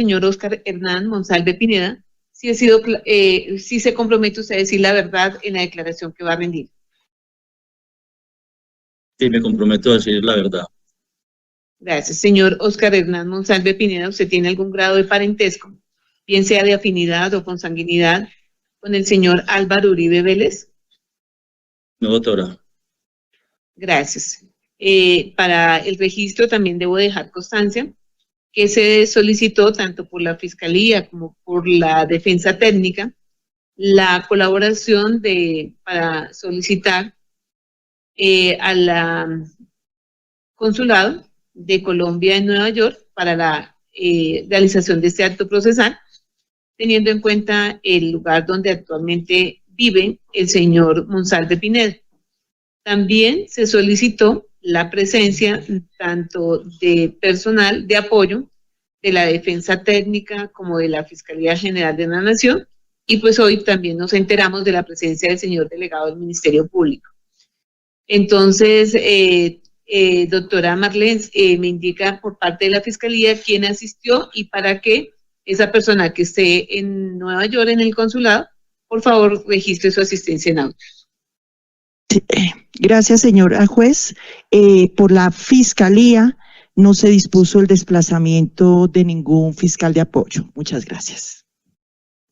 señor Oscar Hernán Monsalve Pineda si se compromete usted a decir la verdad en la declaración que va a rendir. Sí, me comprometo a decir la verdad. Gracias. Señor Oscar Hernán Monsalve Pineda, ¿usted tiene algún grado de parentesco, bien sea de afinidad o consanguinidad, con el señor Álvaro Uribe Vélez? No, doctora. Gracias. Para el registro también debo dejar constancia que se solicitó tanto por la Fiscalía como por la Defensa Técnica la colaboración para solicitar al Consulado de Colombia en Nueva York para la realización de este acto procesal, teniendo en cuenta el lugar donde actualmente vive el señor Monsalve Pineda. También se solicitó la presencia tanto de personal de apoyo de la Defensa Técnica como de la Fiscalía General de la Nación, y pues hoy también nos enteramos de la presencia del señor delegado del Ministerio Público. Entonces, doctora Marlene, me indica por parte de la Fiscalía quién asistió y para qué esa persona que esté en Nueva York en el consulado, por favor, registre su asistencia en audio. Gracias, señora juez. Por la Fiscalía no se dispuso el desplazamiento de ningún fiscal de apoyo. Muchas gracias.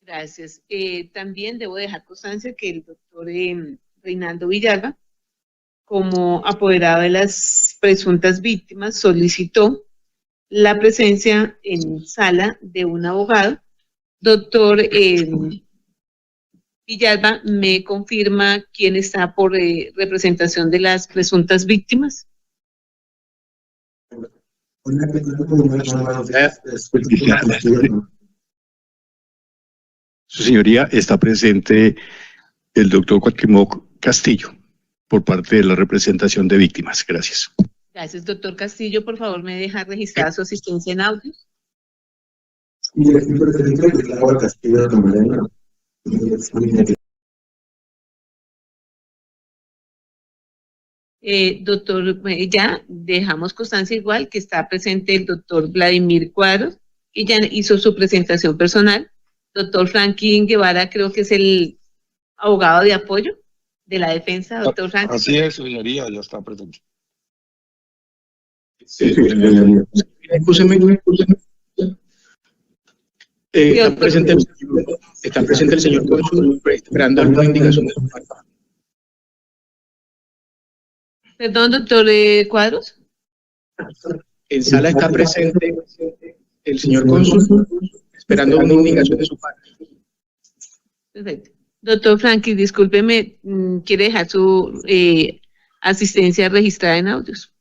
Gracias. También debo dejar constancia que el doctor Reinaldo Villalba, como apoderado de las presuntas víctimas, solicitó la presencia en sala de un abogado. Doctor Villalba, ¿me confirma quién está por representación de las presuntas víctimas? Su señoría, está presente el doctor Cuauhtémoc Castillo por parte de la representación de víctimas. Gracias. Gracias, doctor Castillo. Por favor, ¿me deja registrar su asistencia en audio? Y aquí presente el doctor Castillo Camarena. Doctor, ya dejamos constancia igual que está presente el doctor Vladimir Cuadros, que ya hizo su presentación personal. Doctor Franklin Guevara, creo que es el abogado de apoyo de la defensa, doctor Franklin. Así es, señoría, ya está presente. Sí, señoría. Está presente el señor cónsul, esperando alguna indicación de su parte. Perdón, doctor Cuadros. En sala está presente el señor cónsul, esperando una indicación de su parte. Perfecto. Doctor Franklin, discúlpeme, ¿quiere dejar su asistencia registrada en audios?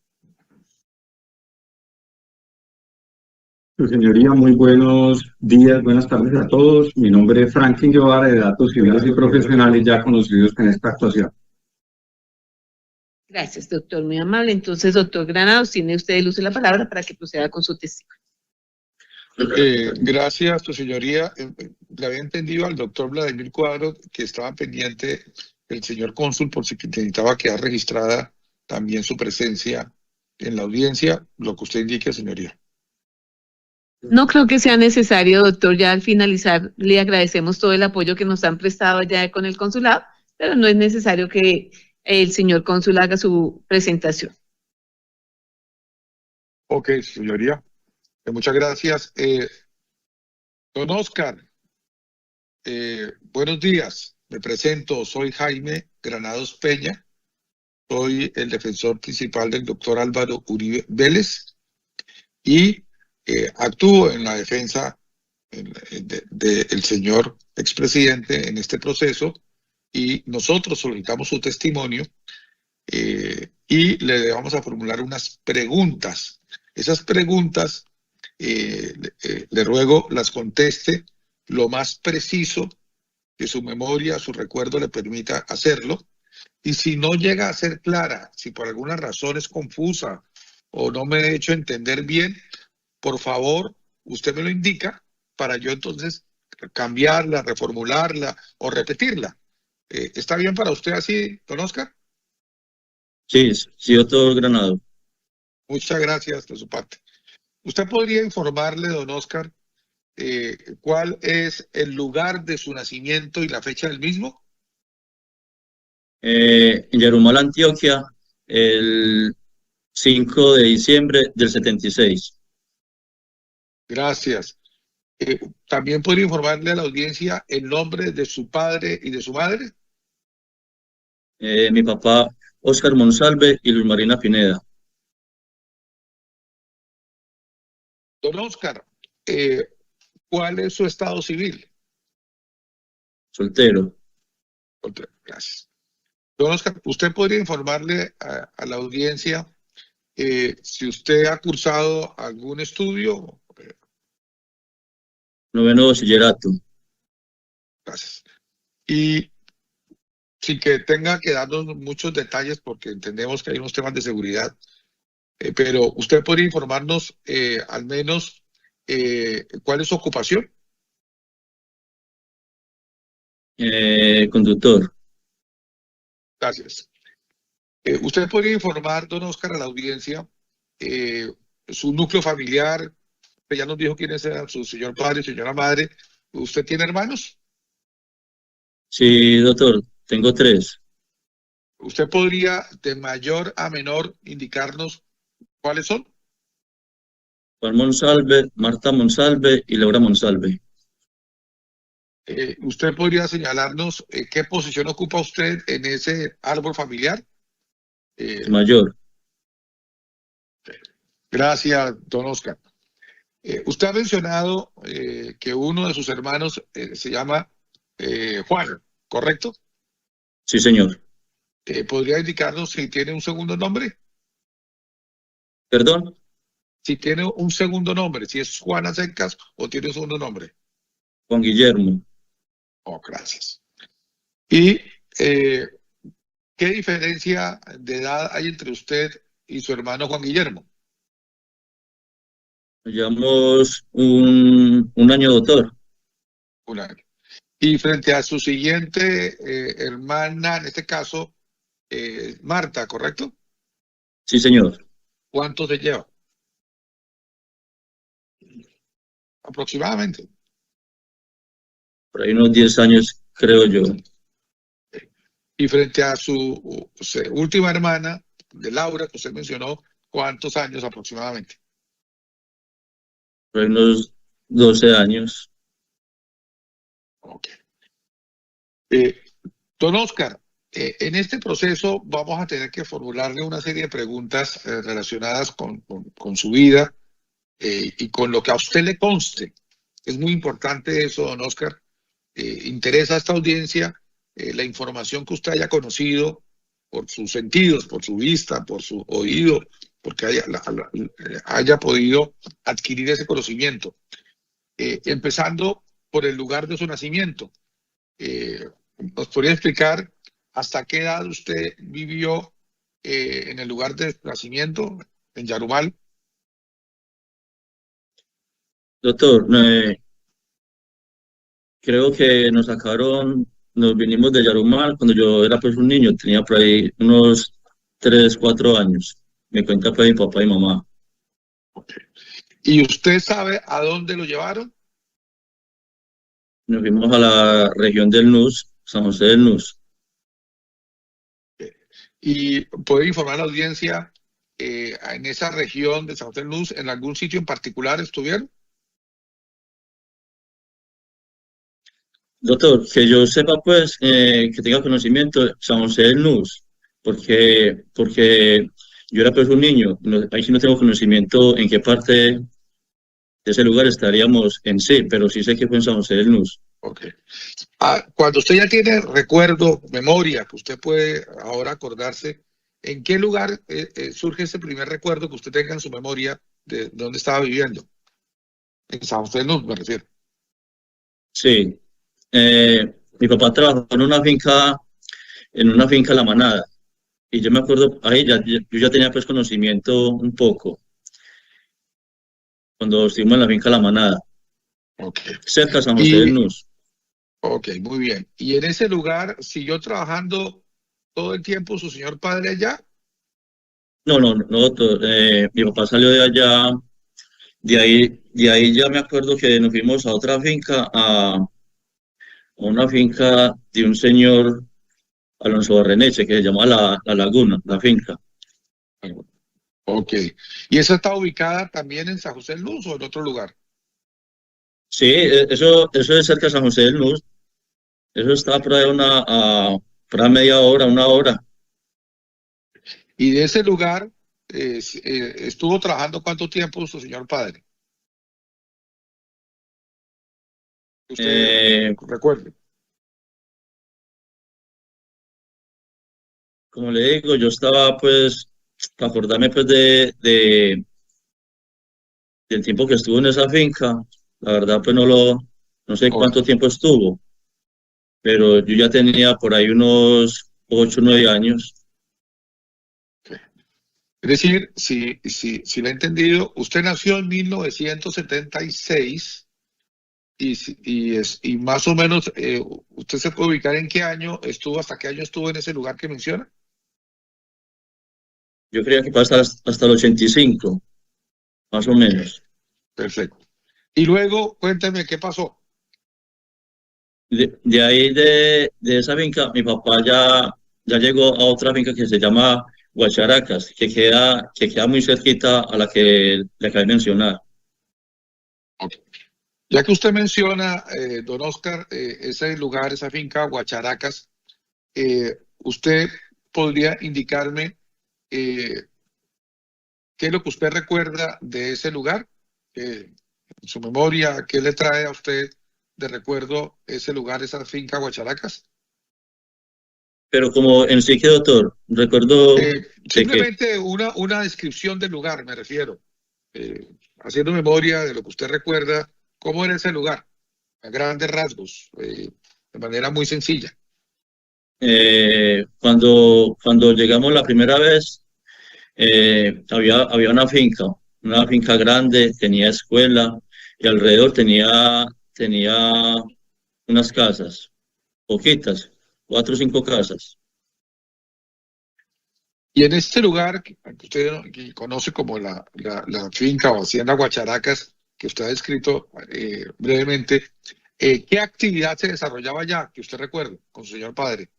Su señoría, muy buenos días, buenas tardes a todos. Mi nombre es Franklin Guevara, de Datos Civiles y Profesionales, ya conocidos en esta actuación. Gracias, doctor, muy amable. Entonces, doctor Granados, tiene usted el uso de la palabra para que proceda con su testimonio. Gracias, su señoría. Le había entendido al doctor Vladimir Cuadros que estaba pendiente el señor cónsul por si necesitaba quedar registrada también su presencia en la audiencia, lo que usted indique, señoría. No creo que sea necesario, doctor. Ya al finalizar le agradecemos todo el apoyo que nos han prestado ya con el consulado, pero no es necesario que el señor cónsul haga su presentación. Ok, señoría. Muchas gracias. Don Oscar, buenos días. Me presento, soy Jaime Granados Peña. Soy el defensor principal del doctor Álvaro Uribe Vélez y actúo en la defensa del señor expresidente en este proceso, y nosotros solicitamos su testimonio y le vamos a formular unas preguntas. Esas preguntas le ruego las conteste lo más preciso que su memoria, su recuerdo le permita hacerlo, y si no llega a ser clara, si por alguna razón es confusa o no me he hecho entender bien, por favor, usted me lo indica para yo entonces cambiarla, reformularla o repetirla. ¿Está bien para usted así, don Oscar? Sí, sí, doctor Granado. Muchas gracias de su parte. ¿Usted podría informarle, don Oscar, cuál es el lugar de su nacimiento y la fecha del mismo? En Yarumal, Antioquia, el 5 de diciembre del 76. Gracias. ¿También podría informarle a la audiencia el nombre de su padre y de su madre? Mi papá, Óscar Monsalve y Luz Marina Pineda. Don Óscar, ¿cuál es su estado civil? Soltero. Gracias. Don Óscar, ¿usted podría informarle a la audiencia si usted ha cursado algún estudio? Noveno bachillerato. Gracias. Y sin que tenga que darnos muchos detalles, porque entendemos que hay unos temas de seguridad, pero usted podría informarnos al menos cuál es su ocupación. Conductor. Gracias. ¿Usted podría informar, don Óscar, a la audiencia su núcleo familiar? Ya nos dijo quiénes eran su señor padre y señora madre. ¿Usted tiene hermanos? Sí, doctor, tengo 3. ¿Usted podría, de mayor a menor, indicarnos cuáles son? Juan Monsalve, Marta Monsalve y Laura Monsalve. ¿Usted podría señalarnos qué posición ocupa usted en ese árbol familiar? Mayor. Gracias, don Óscar. Usted ha mencionado que uno de sus hermanos se llama Juan, ¿correcto? Sí, señor. ¿Podría indicarnos si tiene un segundo nombre? ¿Perdón? Si tiene un segundo nombre, si es Juana Secas o tiene un segundo nombre. Juan Guillermo. Oh, gracias. ¿Y qué diferencia de edad hay entre usted y su hermano Juan Guillermo? Nos llevamos un año, doctor. Un año. Y frente a su siguiente hermana, en este caso, Marta, ¿correcto? Sí, señor. ¿Cuánto se lleva? Aproximadamente. Por ahí unos 10 años, creo yo. Y frente a su última hermana, de Laura, que usted mencionó, ¿cuántos años aproximadamente? Por ahí unos 12 años. Ok. Don Óscar, en este proceso vamos a tener que formularle una serie de preguntas relacionadas con su vida y con lo que a usted le conste. Es muy importante eso, don Óscar. Interesa a esta audiencia la información que usted haya conocido por sus sentidos, por su vista, por su oído, porque haya podido adquirir ese conocimiento. Empezando por el lugar de su nacimiento. ¿Nos podría explicar hasta qué edad usted vivió en el lugar de nacimiento, en Yarumal? Doctor, creo que nos vinimos de Yarumal cuando yo era pues un niño, tenía por ahí unos 3, 4 años. Me cuenta pues mi papá y mamá. Okay. ¿Y usted sabe a dónde lo llevaron? Nos fuimos a la región del NUS, San José del NUS. ¿Y puede informar a la audiencia en esa región de San José del NUS, en algún sitio en particular estuvieron? Doctor, que yo sepa pues, que tenga conocimiento de San José del NUS, porque yo era pues un niño, ahí sí no tengo conocimiento en qué parte de ese lugar estaríamos en sí, pero sí sé que fue en San José del NUS. Ok. Cuando usted ya tiene recuerdo, memoria, que usted puede ahora acordarse, ¿en qué lugar surge ese primer recuerdo que usted tenga en su memoria de dónde estaba viviendo? En San José del NUS, me refiero. Sí. Mi papá trabajó en una finca La Manada, y yo me acuerdo, ahí yo ya tenía pues conocimiento un poco, cuando estuvimos en la finca La Manada, Okay. cerca de San José del NUS. Ok, muy bien. ¿Y en ese lugar siguió trabajando todo el tiempo su señor padre allá? No, doctor, mi papá salió de allá, de de ahí ya me acuerdo que nos fuimos a otra finca, a una finca de un señor Alonso Barreneche, que se llama La Laguna, la finca. Ok. ¿Y esa está ubicada también en San José del Luz o en otro lugar? Sí, eso es cerca de San José del Luz. Eso está por ahí por ahí media hora, una hora. Y de ese lugar estuvo trabajando ¿cuánto tiempo su señor padre? Usted recuerde. Como le digo, yo estaba pues, para acordarme pues del tiempo que estuvo en esa finca, la verdad pues no sé Ok. cuánto tiempo estuvo, pero yo ya tenía por ahí unos 8 o 9 años. Es decir, si lo he entendido, usted nació en 1976 y más o menos, ¿usted se puede ubicar en qué año estuvo, hasta qué año estuvo en ese lugar que menciona? Yo creía que hasta el 85, más o menos. Perfecto. Y luego, cuénteme qué pasó. De ahí de esa finca, mi papá ya llegó a otra finca que se llama Guacharacas, que queda muy cerquita a la que le acabé de mencionar. Ya que usted menciona, don Oscar, ese lugar, esa finca, Guacharacas, ¿usted podría indicarme qué es lo que usted recuerda de ese lugar? En su memoria, ¿qué le trae a usted de recuerdo ese lugar, esa finca, Guacharacas? Pero como en sí que, doctor, recuerdo de que, Simplemente una descripción del lugar, me refiero. Haciendo memoria de lo que usted recuerda, ¿cómo era ese lugar? A grandes rasgos, de manera muy sencilla. cuando llegamos la primera vez, había una finca grande, tenía escuela y alrededor tenía unas casas, poquitas, 4 o 5 casas. Y en este lugar, que usted conoce como la finca o hacienda Guacharacas, que usted ha descrito brevemente, ¿qué actividad se desarrollaba allá, que usted recuerde, con su señor padre?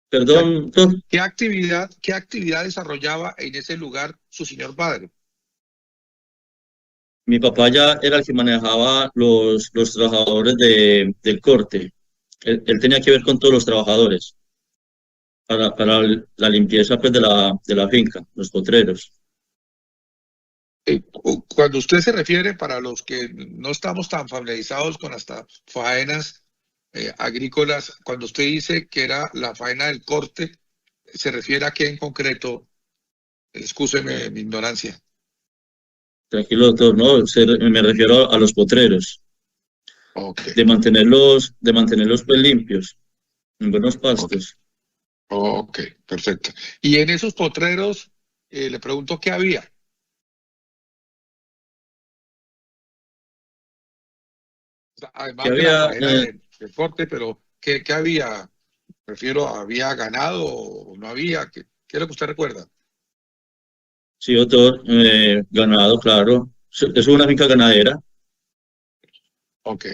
Perdón, doctor. ¿Qué actividad desarrollaba en ese lugar su señor padre? Mi papá ya era el que manejaba los trabajadores del corte. Él tenía que ver con todos los trabajadores para la limpieza pues, de la finca, los potreros. Cuando usted se refiere, para los que no estamos tan familiarizados con hasta faenas agrícolas, cuando usted dice que era la faena del corte, ¿se refiere a qué en concreto? Excúseme mi ignorancia. Tranquilo, doctor, no, me refiero a los potreros. Okay. De mantenerlos pues, limpios, en buenos pastos. Ok, perfecto. Y en esos potreros, le pregunto qué había. Además de la faena del corte, pero ¿qué había? Prefiero, ¿había ganado o no había? ¿Qué es lo que usted recuerda? Sí, doctor, ganado, claro. Es una finca ganadera. Ok.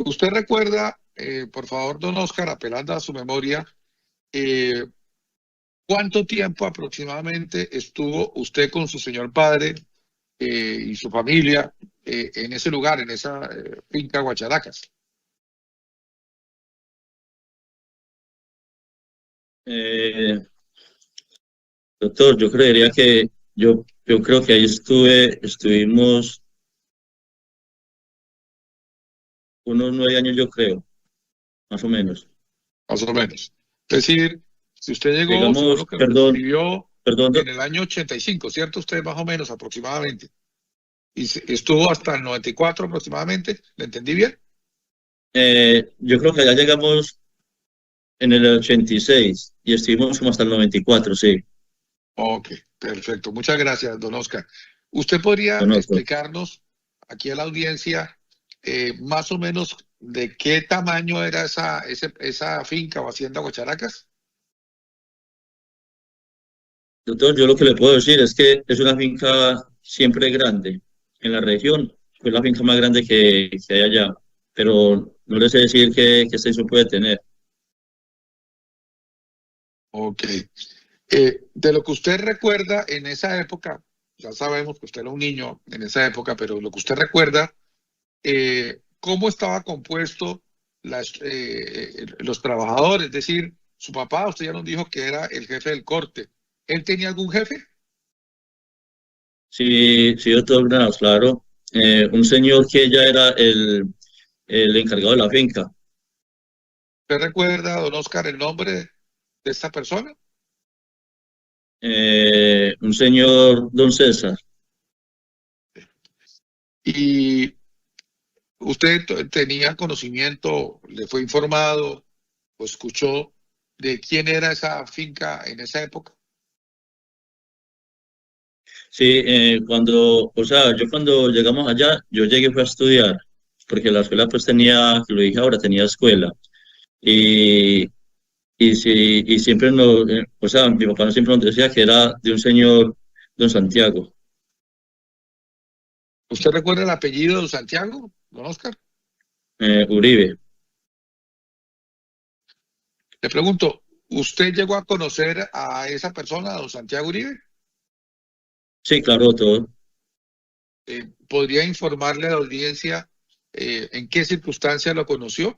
¿Usted recuerda, por favor, don Oscar, apelando a su memoria, cuánto tiempo aproximadamente estuvo usted con su señor padre y su familia en ese lugar, en esa finca Guacharacas? Doctor, yo creería que yo creo que ahí estuvimos unos 9 años, yo creo, más o menos. Más o menos. Es decir, si usted llegó, digamos, según lo que perdón, escribió, perdón, en el año 85, ¿cierto? Usted más o menos aproximadamente. Y estuvo hasta el 94 aproximadamente, ¿le entendí bien? yo creo que allá llegamos en el 86 y estuvimos como hasta el 94, sí. Ok, perfecto. Muchas gracias, don Oscar. ¿Usted podría explicarnos aquí a la audiencia más o menos de qué tamaño era esa finca o hacienda Guacharacas? Doctor, yo lo que le puedo decir es que es una finca siempre grande. en la región. Fue la finca más grande que hay allá, pero no les sé decir qué extensión puede tener. Ok. De lo que usted recuerda en esa época, ya sabemos que usted era un niño en esa época, pero lo que usted recuerda, ¿cómo estaba compuesto los trabajadores? Es decir, su papá, usted ya nos dijo que era el jefe del corte. ¿Él tenía algún jefe? Sí, sí, doctor Granados, claro. Un señor que ya era el encargado de la finca. ¿Usted recuerda, don Oscar, el nombre de esta persona? Un señor don César. Y usted tenía conocimiento, le fue informado o escuchó de quién era esa finca en esa época. Sí, yo cuando llegamos allá, yo llegué fue a estudiar, porque la escuela pues tenía, lo dije ahora, tenía escuela. Y, sí, y siempre mi papá siempre nos decía que era de un señor, don Santiago. ¿Usted recuerda el apellido de don Santiago, don Oscar? Uribe. Le pregunto, ¿usted llegó a conocer a esa persona, a don Santiago Uribe? Sí, claro, todo. ¿Podría informarle a la audiencia en qué circunstancia lo conoció?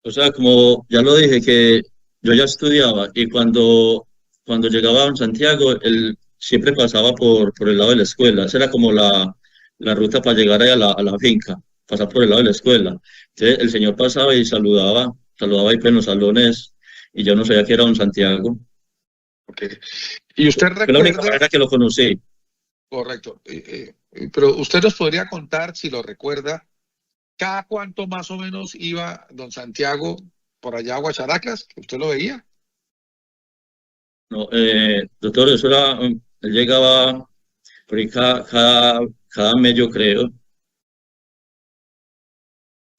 O sea, como ya lo dije, que yo ya estudiaba y cuando llegaba a don Santiago, él siempre pasaba por el lado de la escuela. Esa era como la ruta para llegar ahí a la finca, pasar por el lado de la escuela. Entonces, el señor pasaba y saludaba ahí pues, en los salones y yo no sabía que era don Santiago. Okay. ¿Y usted Fue la única recuerda? manera que lo conocí. Correcto. Pero usted nos podría contar, si lo recuerda, ¿cada cuánto más o menos iba don Santiago por allá a Guacharacas? ¿Que usted lo veía? No, doctor, él llegaba por ahí cada mes, yo creo.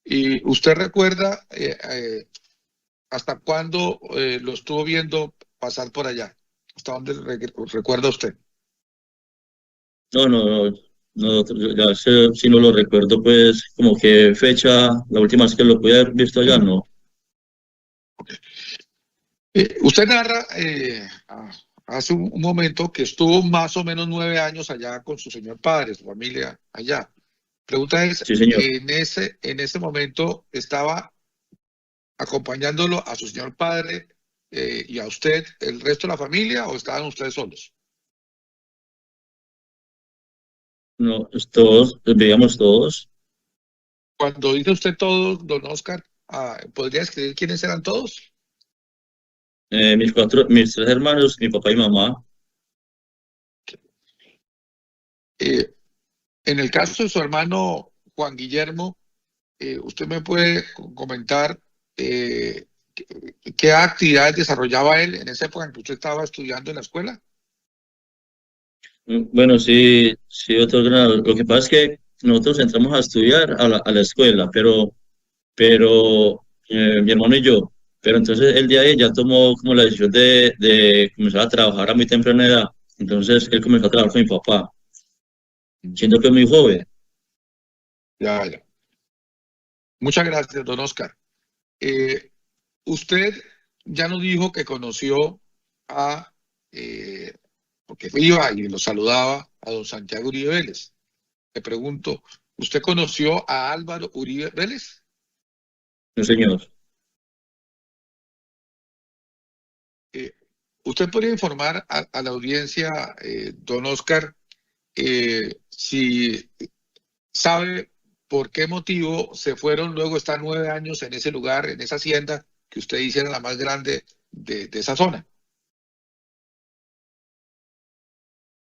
¿Y usted recuerda hasta cuándo lo estuvo viendo pasar por allá? ¿Hasta dónde recuerda usted? No, doctor, ya si no lo recuerdo, pues, como que fecha, la última vez que lo pude haber visto allá, no. Okay. Usted narra hace un momento que estuvo más o menos 9 años allá con su señor padre, su familia allá. Pregunta es, Sí, señor. en ese momento estaba acompañándolo a su señor padre y a usted, el resto de la familia, o estaban ustedes solos? No, todos, vivíamos todos. Cuando dice usted todos, don Oscar, ¿podría escribir quiénes eran todos? Mis 3 hermanos, mi papá y mamá. En el caso de su hermano Juan Guillermo, ¿usted me puede comentar qué actividades desarrollaba él en esa época en que usted estaba estudiando en la escuela? Bueno, sí, doctor Granado. Lo que pasa es que nosotros entramos a estudiar a la escuela, pero mi hermano y yo, pero entonces el día de ahí ya tomó como la decisión de comenzar a trabajar a muy temprana edad. Entonces él comenzó a trabajar con mi papá, siendo que es muy joven. Ya. Muchas gracias, don Oscar. Usted ya nos dijo que conoció porque iba y lo saludaba a don Santiago Uribe Vélez. Le pregunto, ¿usted conoció a Álvaro Uribe Vélez? No, señor. ¿Usted podría informar a la audiencia, don Oscar, si sabe por qué motivo se fueron luego de estar 9 años en ese lugar, en esa hacienda que usted dice era la más grande de esa zona?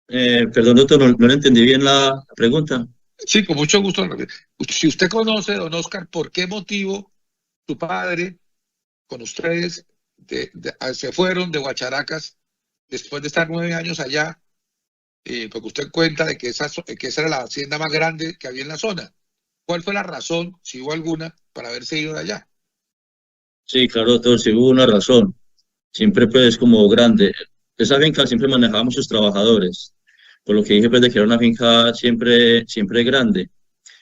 Perdón, doctor, no le entendí bien la pregunta. Sí, con mucho gusto. Si usted conoce, don Oscar, por qué motivo su padre con ustedes se fueron de Guacharacas después de estar 9 años allá, porque usted cuenta de que esa era la hacienda más grande que había en la zona. ¿Cuál fue la razón, si hubo alguna, para haberse ido de allá? Sí, claro, doctor, sí hubo una razón. Siempre pues como grande. Esa finca siempre manejaba muchos trabajadores. por lo que dije pues, de que era una finca siempre grande.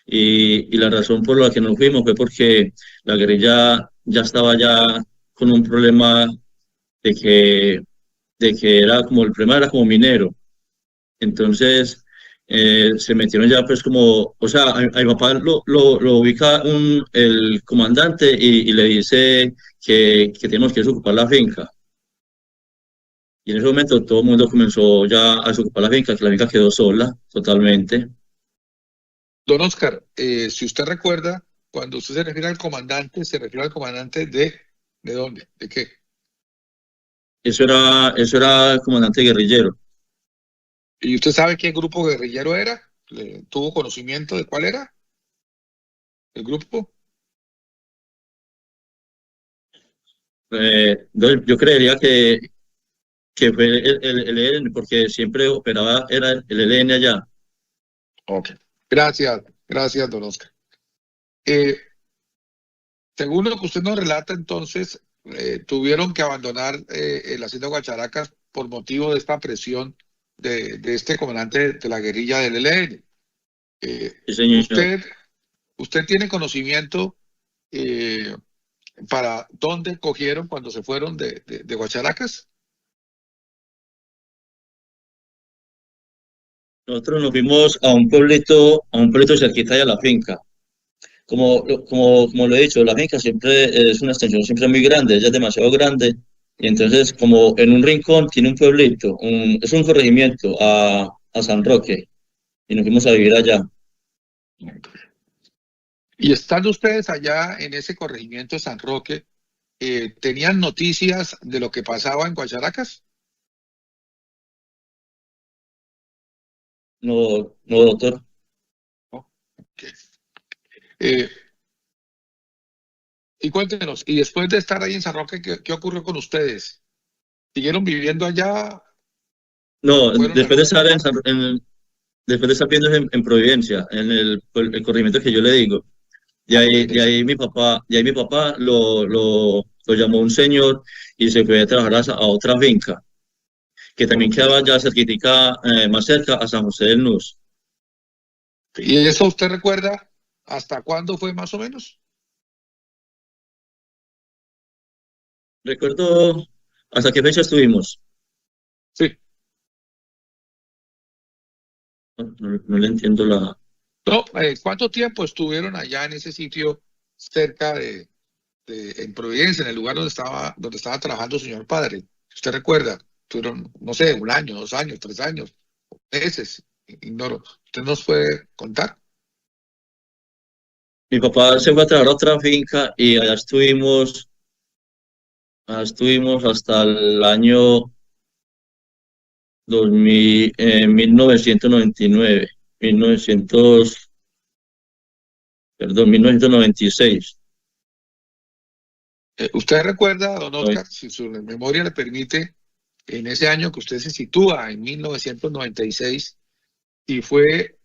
Y la razón por la que nos fuimos fue porque la guerrilla ya estaba ya con un problema de que era como, el problema era como minero. Entonces, se metieron ya pues como, o sea, a mi papá lo ubica el comandante y le dice que tenemos que desocupar la finca. Y en ese momento todo el mundo comenzó ya a desocupar la finca, que la finca quedó sola totalmente. Don Oscar, si usted recuerda, cuando usted se refiere al comandante, se refiere al comandante ¿de dónde? ¿De qué? Eso era el comandante guerrillero. ¿Y usted sabe qué grupo guerrillero era? ¿Tuvo conocimiento de cuál era el grupo? Yo creería que fue el ELN, porque siempre operaba, era el ELN allá. Ok. Gracias, don Oscar. Según lo que usted nos relata, entonces, tuvieron que abandonar el hacienda Guacharacas por motivo de esta presión de este comandante de la guerrilla del ELN. Sí, señor. ¿Usted tiene conocimiento para dónde cogieron cuando se fueron de Guacharacas? Nosotros nos fuimos a un pueblito cerquita de la finca. Como lo he dicho, la finca siempre es una extensión siempre muy grande, ella es demasiado grande, y entonces como en un rincón tiene un pueblito, es un corregimiento a San Roque, y nos fuimos a vivir allá. Y estando ustedes allá en ese corregimiento de San Roque, ¿tenían noticias de lo que pasaba en Guacharacas? No, doctor. Okay. Y cuéntenos, y después de estar ahí en San Roque, ¿qué ocurrió con ustedes? ¿Siguieron viviendo allá? No, después de estar después de estar viviendo en Providencia, en el corregimiento que yo le digo, de ahí mi papá lo llamó un señor y se fue a trabajar a otra finca, que también quedaba ya cerquitica, más cerca a San José del Nus. ¿Y eso usted recuerda hasta cuándo fue más o menos? Recuerdo hasta qué fecha estuvimos. Sí. No le entiendo la... No, ¿cuánto tiempo estuvieron allá en ese sitio cerca en Providencia, en el lugar donde estaba trabajando su señor padre? ¿Usted recuerda? Estuvieron, no sé, 1 año, 2 años, 3 años, meses, ignoro. ¿Usted nos puede contar? Mi papá se fue a trabajar a otra finca y allá estuvimos hasta el año 1999, 1996. ¿Usted recuerda, don Oscar, si su memoria le permite, en ese año que usted se sitúa, en 1996, y fue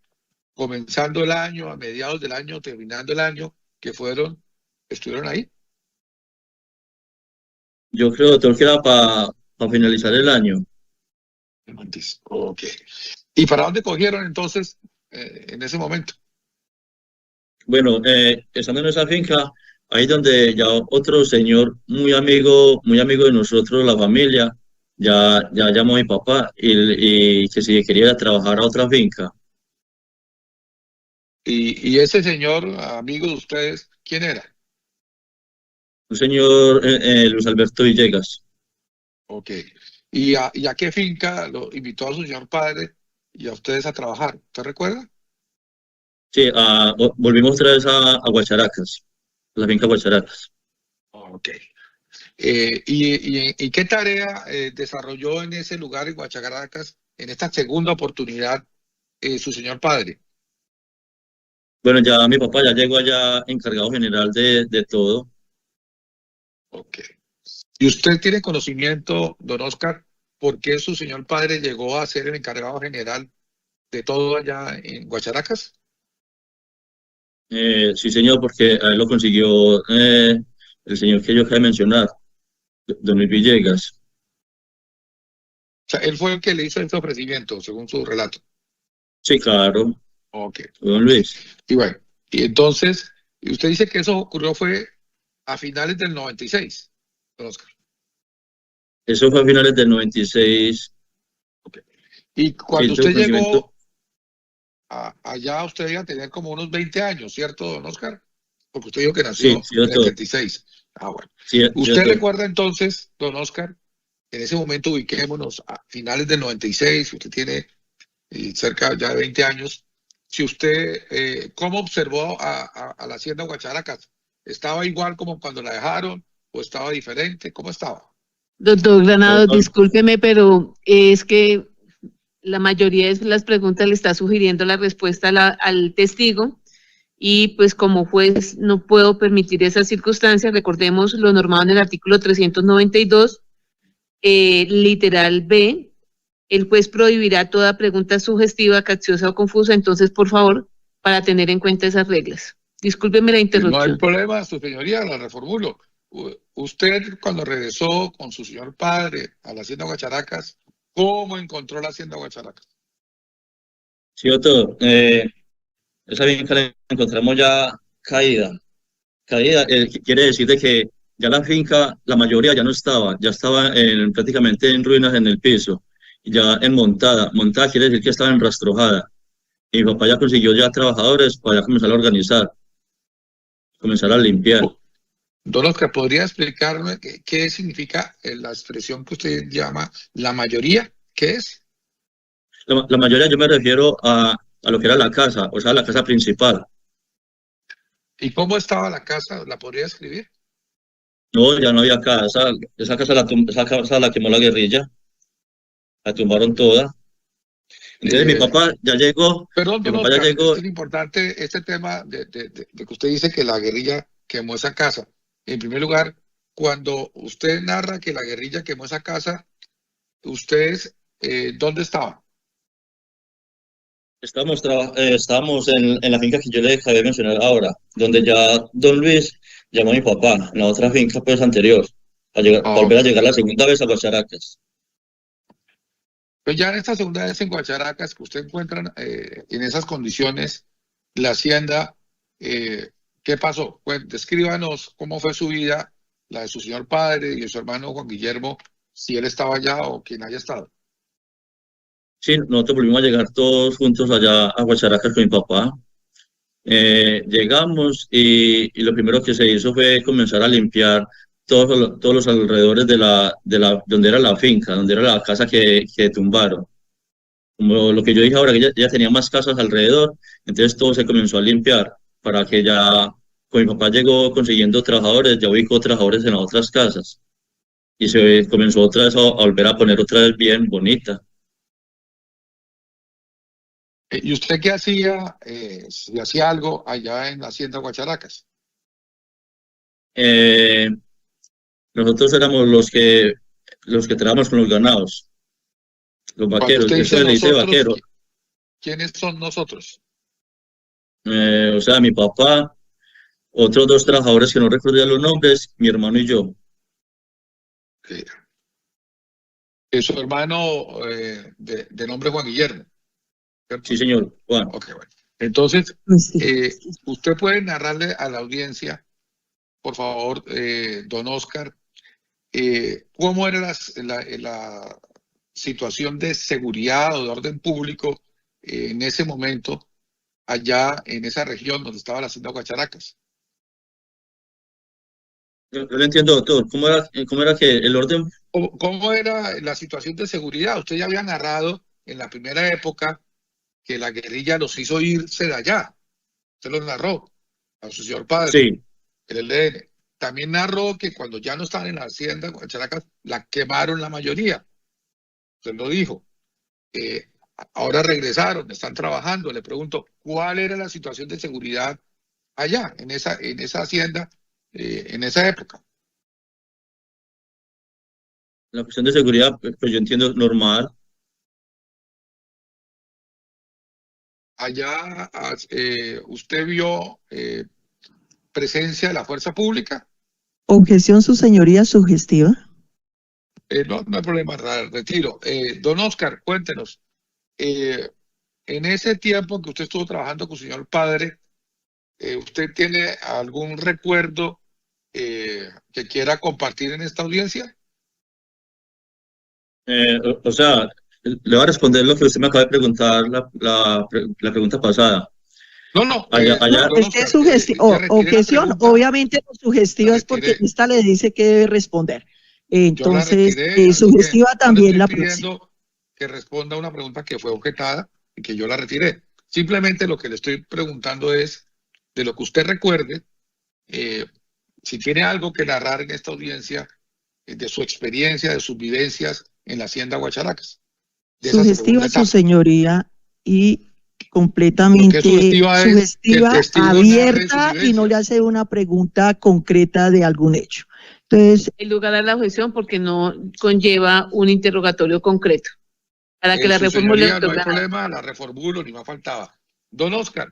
comenzando el año, a mediados del año, terminando el año, que estuvieron ahí? Yo creo, doctor, que era para finalizar el año. Ok. ¿Y para dónde cogieron entonces en ese momento? Bueno, estando en esa finca, ahí donde ya otro señor muy amigo de nosotros, la familia, ya llamó a mi papá y que si quería ir a trabajar a otra finca. ¿Y ese señor, amigo de ustedes, quién era? Un señor, Luis Alberto Villegas. Ok. ¿Y a qué finca lo invitó a su señor padre y a ustedes a trabajar? ¿Usted recuerda? Sí, volvimos otra vez a Guacharacas, a la finca Guacharacas. Ok. ¿Y qué tarea desarrolló en ese lugar en Guacharacas, en esta segunda oportunidad, su señor padre? Bueno, ya mi papá ya llegó allá encargado general de todo. Ok. ¿Y usted tiene conocimiento, don Oscar, por qué su señor padre llegó a ser el encargado general de todo allá en Guacharacas? Sí, señor, porque a él lo consiguió el señor que yo acabo de mencionar, don Luis Villegas. O sea, él fue el que le hizo ese ofrecimiento, según su relato. Sí, claro, Ok. don Luis. Y bueno, y entonces, y usted dice que eso ocurrió fue a finales del 96, don Oscar. Eso fue a finales del 96. Y Sí, cuando tuve usted conocimiento. llegó allá, usted iba a tener como unos 20 años, ¿cierto, don Oscar? Porque usted dijo que nació Sí, en el cierto. 76. Bueno. Sí, ¿Usted cierto. recuerda entonces, don Oscar, en ese momento ubiquémonos a finales del 96, usted tiene cerca ya de 20 años, si usted, ¿cómo observó a la hacienda Guacharacas? ¿Estaba igual como cuando la dejaron o estaba diferente? ¿Cómo estaba? Doctor Granados, No, discúlpeme, pero es que la mayoría de las preguntas le está sugiriendo la respuesta al testigo y pues como juez no puedo permitir esas circunstancias. Recordemos lo normado en el artículo 392, literal B. El juez prohibirá toda pregunta sugestiva, capciosa o confusa. Entonces, por favor, para tener en cuenta esas reglas. Discúlpeme la No hay interrupción. problema, su señoría, la reformulo. Usted, cuando regresó con su señor padre a la hacienda Guacharacas, ¿cómo encontró la hacienda Guacharacas? sí, doctor. Esa finca la encontramos ya caída. Caída quiere decir de que ya la finca, la mayoría ya no estaba, ya estaba prácticamente en ruinas en el piso, ya en montada. Montada quiere decir que estaba enrastrojada. Y mi papá ya consiguió ya trabajadores para ya comenzar a organizar, comenzar a limpiar. Don Oscar, ¿podría explicarme qué significa la expresión que usted llama la mayoría? ¿Qué es? La mayoría yo me refiero a lo que era la casa, o sea, la casa principal. ¿Y cómo estaba la casa? ¿La podría escribir? No, ya no había casa. Esa casa la quemó la guerrilla. La tumbaron toda. Entonces mi papá ya llegó. Perdón, Mi don papá ya Oscar, llegó. es importante este tema de que usted dice que la guerrilla quemó esa casa. En primer lugar, cuando usted narra que la guerrilla quemó esa casa, ¿ustedes dónde estaban? Estábamos en la finca que yo le acabé de mencionar ahora, donde ya don Luis llamó a mi papá, en la otra finca pues anterior, para volver a llegar la segunda vez a Guacharacas. Pues ya en esta segunda vez en Guacharacas, que usted encuentra en esas condiciones la hacienda, ¿qué pasó? Pues descríbanos cómo fue su vida, la de su señor padre y de su hermano Juan Guillermo, si él estaba allá o quien haya estado. Sí, nosotros volvimos a llegar todos juntos allá a Guacharacas con mi papá. Llegamos y lo primero que se hizo fue comenzar a limpiar todos los alrededores donde era la finca, donde era la casa que tumbaron. Como lo que yo dije ahora, que ya tenía más casas alrededor, entonces todo se comenzó a limpiar para que ya, con mi papá llegó consiguiendo trabajadores, ya ubicó trabajadores en las otras casas y se comenzó otra vez a volver a poner otra vez bien bonita. ¿Y usted qué hacía? Si hacía algo allá en la hacienda Guacharacas. Nosotros éramos los que trabajamos con los ganados, los Cuando vaqueros, usted eso dice le dice nosotros, vaquero. ¿quiénes son nosotros? O sea, mi papá, otros dos trabajadores que no recuerdo ya los nombres, mi hermano y yo. Su hermano de nombre Juan Guillermo. ¿Cierto? Sí, señor, Juan. Ok, bueno. Entonces, Pues sí. usted puede narrarle a la audiencia, por favor, don Oscar, cómo era la situación de seguridad o de orden público en ese momento allá en esa región donde estaba la hacienda Guacharacas. Yo lo entiendo, doctor. ¿Cómo era que el orden? ¿Cómo era la situación de seguridad? Usted ya había narrado en la primera época que la guerrilla los hizo irse de allá. Usted lo narró a su señor padre, Sí, el ELN. También narró que cuando ya no estaban en la hacienda Guacharacas, la quemaron la mayoría. Usted lo dijo. Ahora regresaron, están trabajando. Le pregunto, ¿cuál era la situación de seguridad allá, en esa hacienda, en esa época? la cuestión de seguridad, pues yo entiendo normal. Allá usted vio presencia de la fuerza pública. Objeción, su señoría sugestiva. No hay problema, retiro. Don Oscar, cuéntenos, en en ese tiempo que usted estuvo trabajando con su señor padre, ¿usted tiene algún recuerdo que quiera compartir en esta audiencia? O sea, le voy a responder lo que usted me acaba de preguntar, la pregunta pasada. No, Allá, Es que es objeción, obviamente no sugestiva es porque esta le dice que debe responder. Entonces, sugestiva también la próxima. Pidiendo que responda a una pregunta que fue objetada y que yo la retiré. Simplemente lo que le estoy preguntando es, de lo que usted recuerde, si tiene algo que narrar en esta audiencia, de su experiencia, de sus vivencias en la hacienda Guacharacas. Sugestiva, su señoría, y completamente sugestiva, abierta, y no le hace una pregunta concreta de algún hecho. Entonces, el lugar a la objeción porque no conlleva un interrogatorio concreto. Para que la reformule. No hay problema, la reformulo, ni más faltaba. Don Oscar,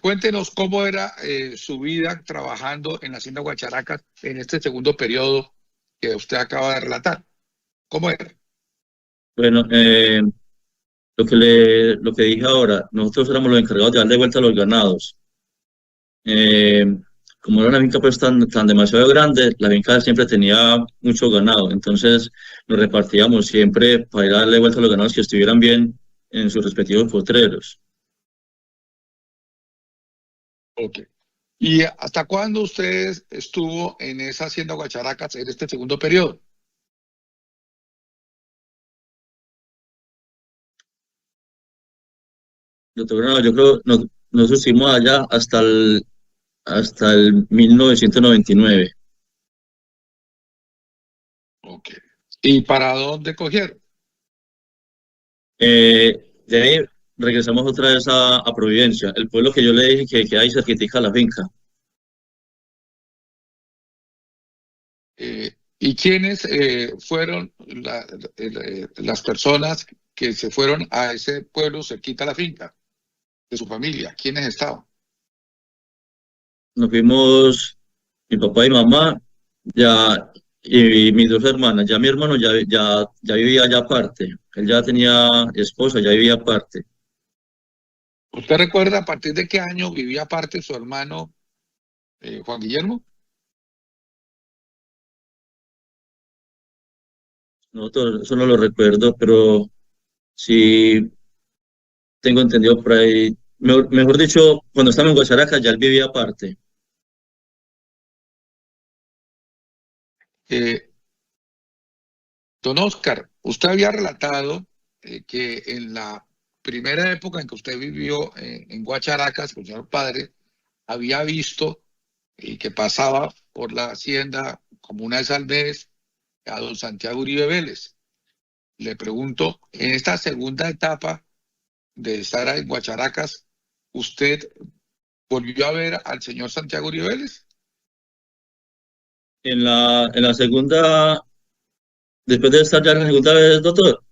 cuéntenos cómo era su vida trabajando en la hacienda Guacharacas en este segundo periodo que usted acaba de relatar. ¿Cómo era? Bueno, lo que dije ahora, nosotros éramos los encargados de darle vuelta a los ganados. Como era una finca pues tan demasiado grande, la finca siempre tenía mucho ganado, entonces nos repartíamos siempre para ir a darle vuelta a los ganados que estuvieran bien en sus respectivos potreros. Ok. ¿Y hasta cuándo usted estuvo en esa hacienda Guacharacas en este segundo periodo? Doctor Granado, yo creo que nosotros estuvimos allá hasta el 1999. Ok. ¿Y para dónde cogieron? De ahí regresamos otra vez a Providencia, el pueblo que yo le dije que hay cerquitica a la finca. ¿Y quiénes fueron las personas que se fueron a ese pueblo cerquita a la finca? De su familia, ¿quiénes estaban? Nos fuimos mi papá y mamá, ya, y mis dos hermanas. Ya mi hermano ya vivía allá aparte. Él ya tenía esposa, ya vivía aparte. ¿Usted recuerda a partir de qué año vivía aparte su hermano Juan Guillermo? No, eso no lo recuerdo, pero sí tengo entendido por ahí. Mejor dicho, cuando estaba en Guacharacas ya él vivía aparte. Don Oscar, usted había relatado que en la primera época en que usted vivió en Guacharacas con el señor padre, había visto que pasaba por la hacienda como una vez al mes a don Santiago Uribe Vélez. Le pregunto, en esta segunda etapa de estar en Guacharacas, ¿usted volvió a ver al señor Santiago Uribe Vélez? En la segunda, después de estar ya en la segunda vez, doctor.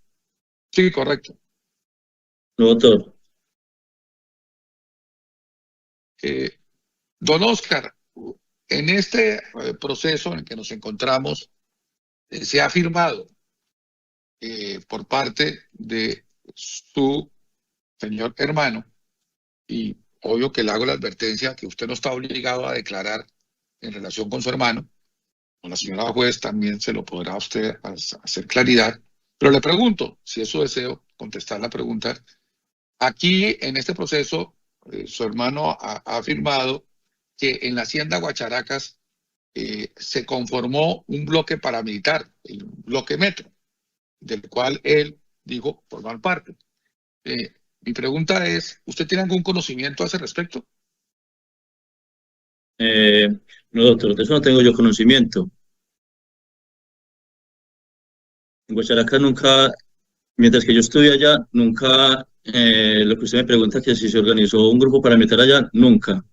Sí, correcto. No, doctor. Don Oscar, en este proceso en el que nos encontramos, se ha afirmado por parte de su señor hermano, y obvio que le hago la advertencia que usted no está obligado a declarar en relación con su hermano, con la señora juez también se lo podrá usted hacer claridad, pero le pregunto, si es su deseo, contestar la pregunta. Aquí, en este proceso, su hermano ha afirmado que en la hacienda Guacharacas se conformó un bloque paramilitar, el bloque Metro, del cual él dijo formar parte. Mi pregunta es, ¿usted tiene algún conocimiento a ese respecto? No, doctor, de eso no tengo yo conocimiento. En Guacharacas nunca, mientras que yo estuve allá, nunca, lo que usted me pregunta, que si se organizó un grupo paramilitar allá, nunca.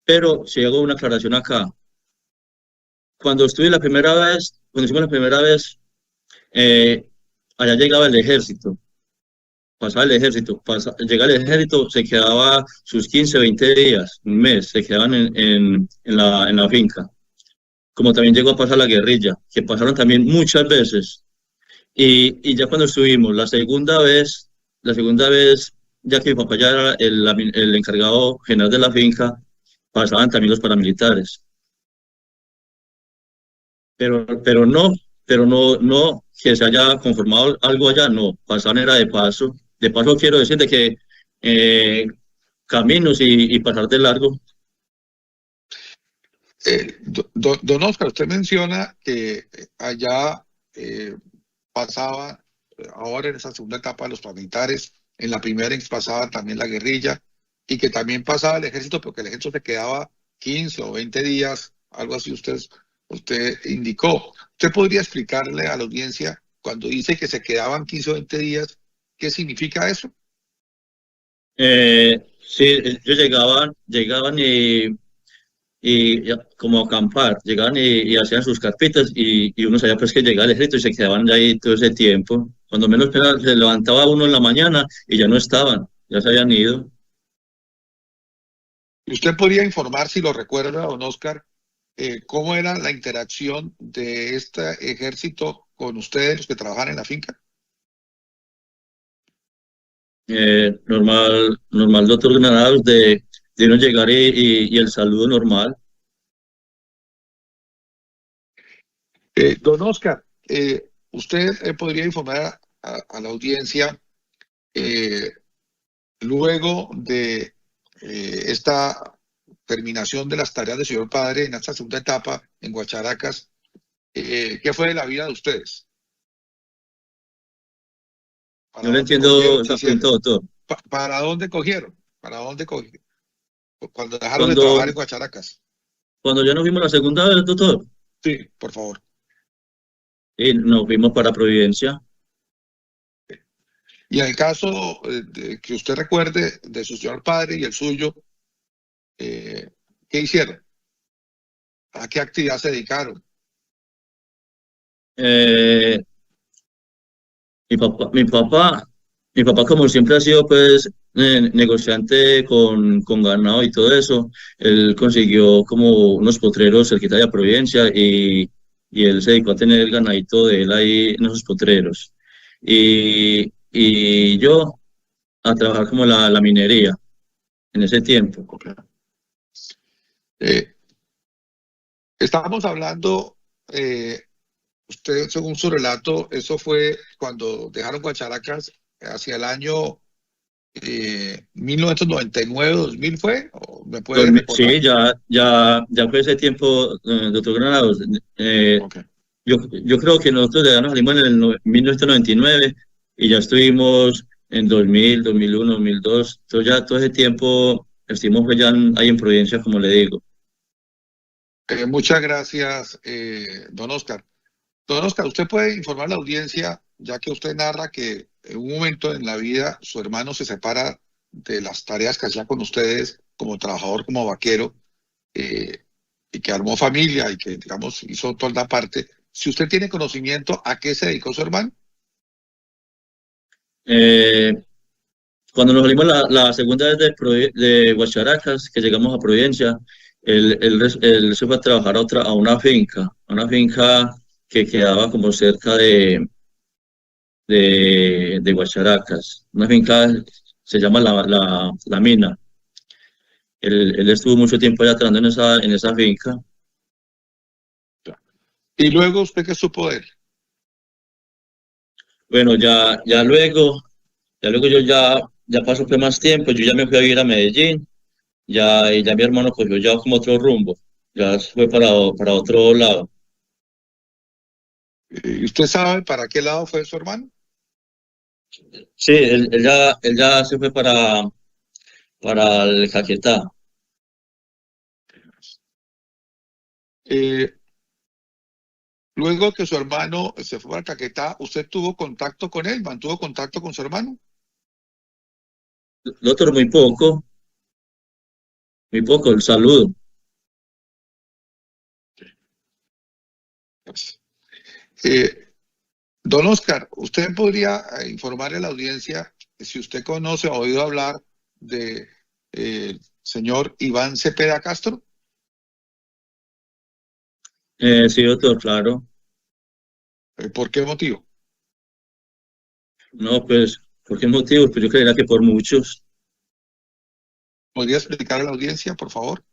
Pero si hago una aclaración acá. Cuando hicimos la primera vez, allá llegaba el ejército. Pasaba el ejército, llegaba el ejército, se quedaba sus 15, 20 días, un mes, se quedaban en la finca. Como también llegó a pasar la guerrilla, que pasaron también muchas veces. Y ya cuando estuvimos la segunda vez, ya que mi papá ya era el encargado general de la finca, pasaban también los paramilitares. Pero no que se haya conformado algo allá, no, pasaban era de paso. De paso quiero decir de que caminos y pasar de largo. Don Oscar, usted menciona que allá pasaba, ahora en esa segunda etapa, los paramilitares, en la primera pasaba también la guerrilla, y que también pasaba el ejército, porque el ejército se quedaba 15 o 20 días, algo así usted indicó. ¿Usted podría explicarle a la audiencia, cuando dice que se quedaban 15 o 20 días, qué significa eso? Sí, ellos llegaban y como a acampar, llegaban y hacían sus carpitas y uno sabía pues que llegaba el ejército y se quedaban ahí todo ese tiempo. Cuando menos esperaba, se levantaba uno en la mañana y ya no estaban, ya se habían ido. ¿Usted podría informar, si lo recuerda, don Oscar, cómo era la interacción de este ejército con ustedes, los que trabajan en la finca? Normal, doctor Granados, de uno llegar y el saludo normal. Don Oscar, usted podría informar a la audiencia, luego de esta terminación de las tareas de señor padre en esta segunda etapa en Guacharacas, ¿qué fue de la vida de ustedes? No le entiendo esa pregunta, doctor. ¿Para dónde cogieron? ¿Para dónde cogieron? Cuando dejaron de trabajar en Guacharacas. Cuando ya nos fuimos la segunda vez, doctor. Sí, por favor. Y nos fuimos para Providencia. Y en el caso de que usted recuerde de su señor padre y el suyo, ¿qué hicieron? ¿A qué actividad se dedicaron? Mi papá como siempre ha sido pues negociante con ganado y todo eso, él consiguió como unos potreros cerquita de la Providencia y él se dedicó a tener el ganadito de él ahí en esos potreros. Y yo a trabajar como la minería en ese tiempo. Estábamos hablando, usted según su relato, eso fue cuando dejaron Guacharacas hacia el año 1999-2000 ¿fue? ¿O me puede recordar? Sí, ya fue ese tiempo, doctor Granados. Okay. Yo creo que nosotros ya nos salimos en el 1999 y ya estuvimos en 2000, 2001, 2002. Entonces ya todo ese tiempo estuvimos pues ya ahí en Providencia, como le digo. Muchas gracias, don Oscar. Don Oscar, usted puede informar a la audiencia, ya que usted narra que en un momento en la vida su hermano se separa de las tareas que hacía con ustedes como trabajador, como vaquero, y que armó familia y que, digamos, hizo toda la parte. Si usted tiene conocimiento, ¿a qué se dedicó su hermano? Cuando nos salimos la segunda vez de Guacharacas, que llegamos a Providencia, él se fue a trabajar a una finca que quedaba como cerca de Guacharacas. Una finca se llama La Mina. Él estuvo mucho tiempo allá trabajando en esa finca. ¿Y luego usted qué supo de él? Bueno, ya luego yo ya pasó pues más tiempo, yo ya me fui a vivir a Medellín, y ya mi hermano cogió ya como otro rumbo, ya fue para otro lado. ¿Y usted sabe para qué lado fue su hermano? Sí, él ya se fue para el Caquetá. Luego que su hermano se fue para Caquetá, ¿usted tuvo contacto con él? ¿Mantuvo contacto con su hermano? Doctor, muy poco, el saludo. Don Oscar, ¿usted podría informarle a la audiencia si usted conoce o ha oído hablar de señor Iván Cepeda Castro? Sí, doctor, claro. ¿Por qué motivo? No, pues, ¿por qué motivos? Pues yo creería que por muchos. ¿Podría explicar a la audiencia, por favor?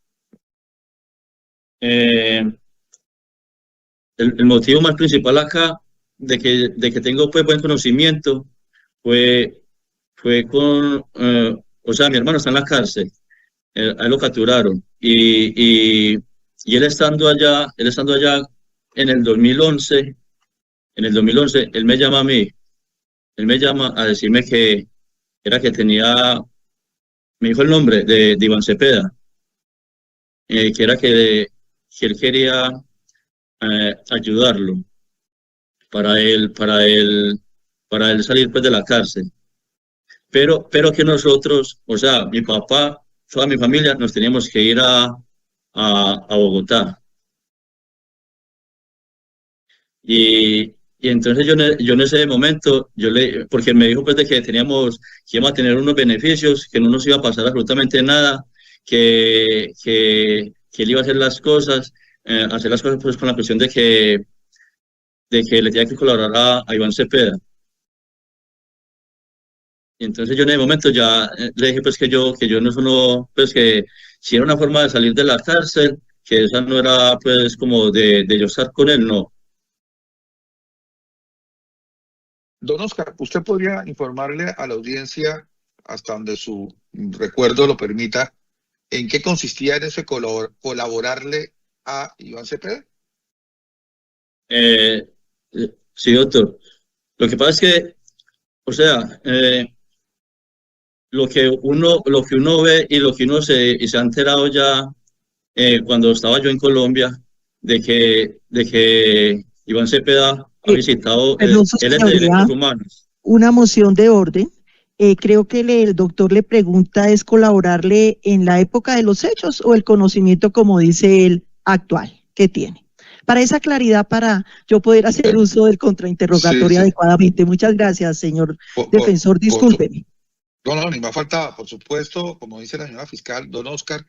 El motivo más principal acá de que tengo pues buen conocimiento fue con, o sea, mi hermano está en la cárcel, a él lo capturaron y él estando allá en el 2011, él me llama a mí, él me llama a decirme que era que tenía, me dijo el nombre de Iván Cepeda, que era que él quería ayudarlo para él salir pues de la cárcel. Pero que nosotros, o sea, mi papá, toda mi familia, nos teníamos que ir a Bogotá. Y entonces yo en ese momento, porque me dijo pues de que íbamos a tener unos beneficios, que no nos iba a pasar absolutamente nada, que él iba a hacer las cosas pues con la cuestión de que le tenía que colaborar a Iván Cepeda. Y entonces yo en ese momento ya le dije pues que yo no, pues que si era una forma de salir de la cárcel, que esa no era pues como de yo estar con él, no. Don Oscar, ¿usted podría informarle a la audiencia, hasta donde su recuerdo lo permita, en qué consistía en ese colaborarle a Iván Cepeda? Sí, doctor. Lo que pasa es que, o sea, lo que uno ve y lo que uno se ha enterado ya cuando estaba yo en Colombia, de que Iván Cepeda ha visitado, él es de Derechos Humanos. Una moción de orden. Creo que el doctor le pregunta es colaborarle en la época de los hechos o el conocimiento, como dice él, actual que tiene. Para esa claridad, para yo poder hacer uso del contrainterrogatorio adecuadamente. Muchas gracias, señor defensor. Discúlpeme. No, ni más faltaba. Por supuesto, como dice la señora fiscal, don Oscar,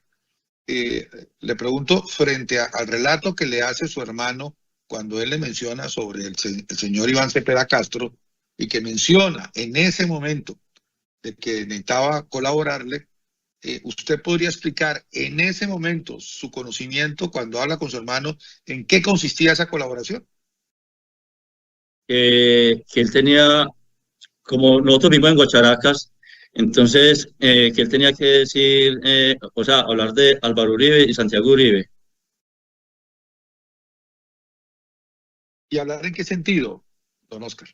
le pregunto, frente al relato que le hace su hermano cuando él le menciona sobre el señor Iván Cepeda Castro y que menciona en ese momento de que necesitaba colaborarle, ¿usted podría explicar en ese momento su conocimiento cuando habla con su hermano en qué consistía esa colaboración? Que él tenía, como nosotros vivimos en Guacharacas, entonces que él tenía que decir, o sea, hablar de Álvaro Uribe y Santiago Uribe. ¿Y hablar en qué sentido, don Oscar?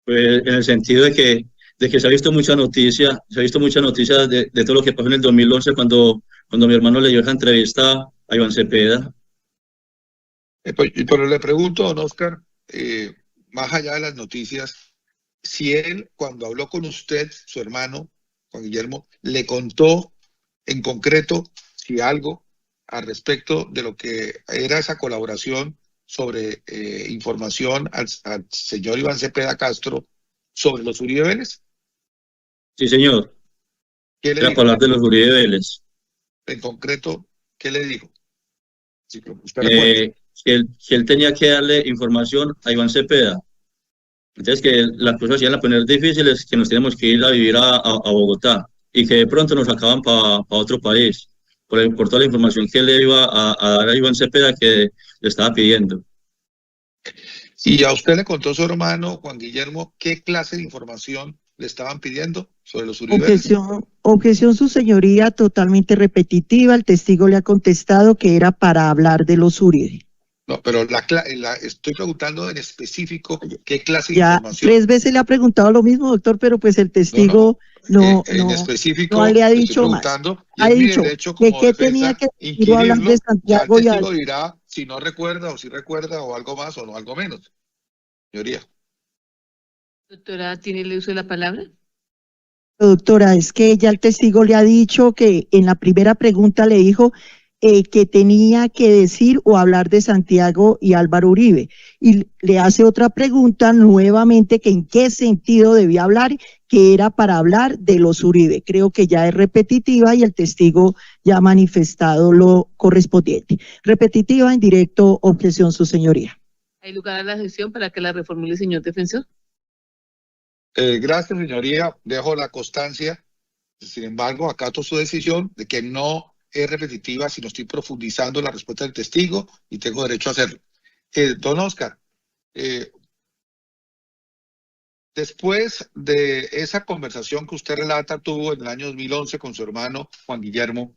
Pues en el sentido de que se ha visto mucha noticia, de todo lo que pasó en el 2011 cuando mi hermano le dio esa entrevista a Iván Cepeda. Pero le pregunto, don Oscar, más allá de las noticias, si él, cuando habló con usted, su hermano, Juan Guillermo, le contó en concreto si algo al respecto de lo que era esa colaboración sobre información al señor Iván Cepeda Castro sobre los Uribe Vélez. Sí, señor. ¿Qué le dijo? Para hablar de los Uribe Vélez. En concreto, ¿qué le dijo? Sí, que él tenía que darle información a Iván Cepeda. Entonces que las cosas se iban a poner difíciles, que nos teníamos que ir a vivir a Bogotá y que de pronto nos sacaban para otro país por toda la información que le iba a dar a Iván Cepeda que le estaba pidiendo. ¿Y a usted le contó su hermano Juan Guillermo qué clase de información le estaban pidiendo sobre los Uribe? Objeción, su señoría, totalmente repetitiva. El testigo le ha contestado que era para hablar de los Uribe. No, pero estoy preguntando en específico qué clase de información. 3 veces le ha preguntado lo mismo, doctor, pero pues el testigo no le ha dicho más. Ha dicho que qué tenía que decir hablando de Santiago y el testigo dirá si no recuerda o si recuerda o algo más o no algo menos. Señoría. Doctora, ¿tiene el uso de la palabra? Doctora, es que ya el testigo le ha dicho que en la primera pregunta le dijo que tenía que decir o hablar de Santiago y Álvaro Uribe. Y le hace otra pregunta nuevamente que en qué sentido debía hablar, que era para hablar de los Uribe. Creo que ya es repetitiva y el testigo ya ha manifestado lo correspondiente. Repetitiva, en directo, objeción, su señoría. ¿Hay lugar a la gestión para que la reformule el señor defensor? Gracias, señoría. Dejo la constancia. Sin embargo, acato su decisión de que no es repetitiva, sino estoy profundizando la respuesta del testigo y tengo derecho a hacerlo. Don Oscar, después de esa conversación que usted relata tuvo en el año 2011 con su hermano Juan Guillermo,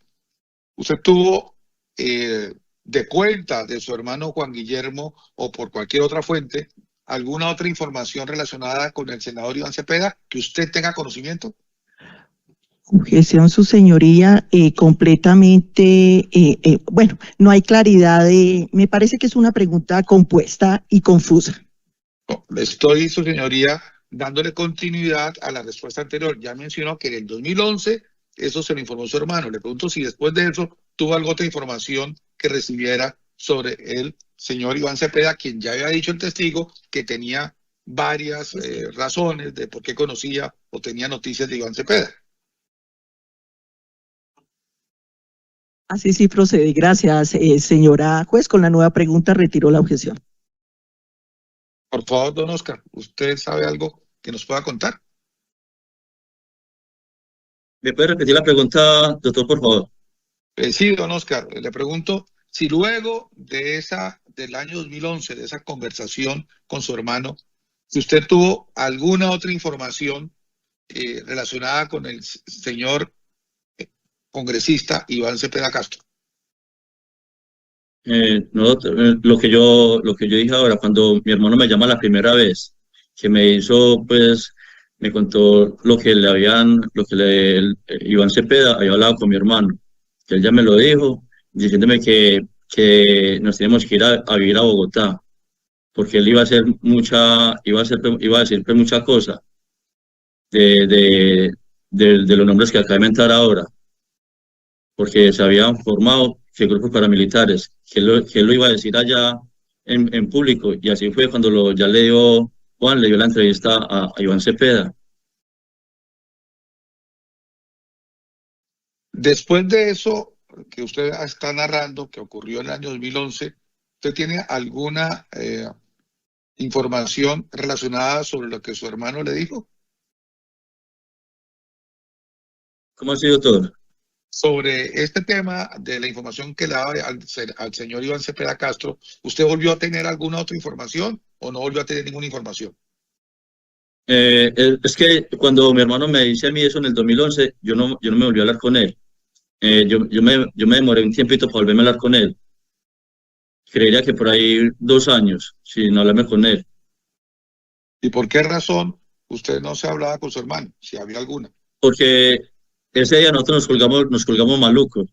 ¿usted tuvo de cuenta de su hermano Juan Guillermo o por cualquier otra fuente alguna otra información relacionada con el senador Iván Cepeda que usted tenga conocimiento? Objeción, su señoría, completamente, bueno, no hay claridad me parece que es una pregunta compuesta y confusa. No, le estoy, su señoría, dándole continuidad a la respuesta anterior. Ya mencionó que en el 2011 eso se lo informó su hermano. Le pregunto si después de eso tuvo alguna otra información que recibiera sobre el señor Iván Cepeda, quien ya había dicho el testigo que tenía varias razones de por qué conocía o tenía noticias de Iván Cepeda. Así sí procede. Gracias, señora juez. Con la nueva pregunta retiro la objeción. Por favor, don Oscar, ¿usted sabe algo que nos pueda contar? ¿Me puede repetir la pregunta, doctor, por favor? Sí, don Oscar, le pregunto si luego de del año 2011, de esa conversación con su hermano, si usted tuvo alguna otra información relacionada con el señor congresista Iván Cepeda Castro. No, lo que yo dije ahora, cuando mi hermano me llama la primera vez, que me hizo, pues, me contó lo que Iván Cepeda había hablado con mi hermano, que él ya me lo dijo, diciéndome que nos teníamos que ir a vivir a Bogotá, porque él iba a decir pues, muchas cosas de los nombres que acabo de inventar ahora, porque se habían formado que grupos paramilitares, que él lo iba a decir allá en público, y así fue cuando Juan le dio la entrevista a Iván Cepeda. Después de eso que usted está narrando, que ocurrió en el año 2011, ¿usted tiene alguna información relacionada sobre lo que su hermano le dijo? ¿Cómo así, doctor? Sobre este tema de la información que le daba al señor Iván Cepeda Castro, ¿usted volvió a tener alguna otra información o no volvió a tener ninguna información? Es que cuando mi hermano me dice a mí eso en el 2011, yo no me volví a hablar con él. Yo me demoré un tiempito para volverme a hablar con él. Creería que por ahí 2 años sin hablarme con él. ¿Y por qué razón usted no se hablaba con su hermano, si había alguna? Porque ese día nosotros nos colgamos malucos.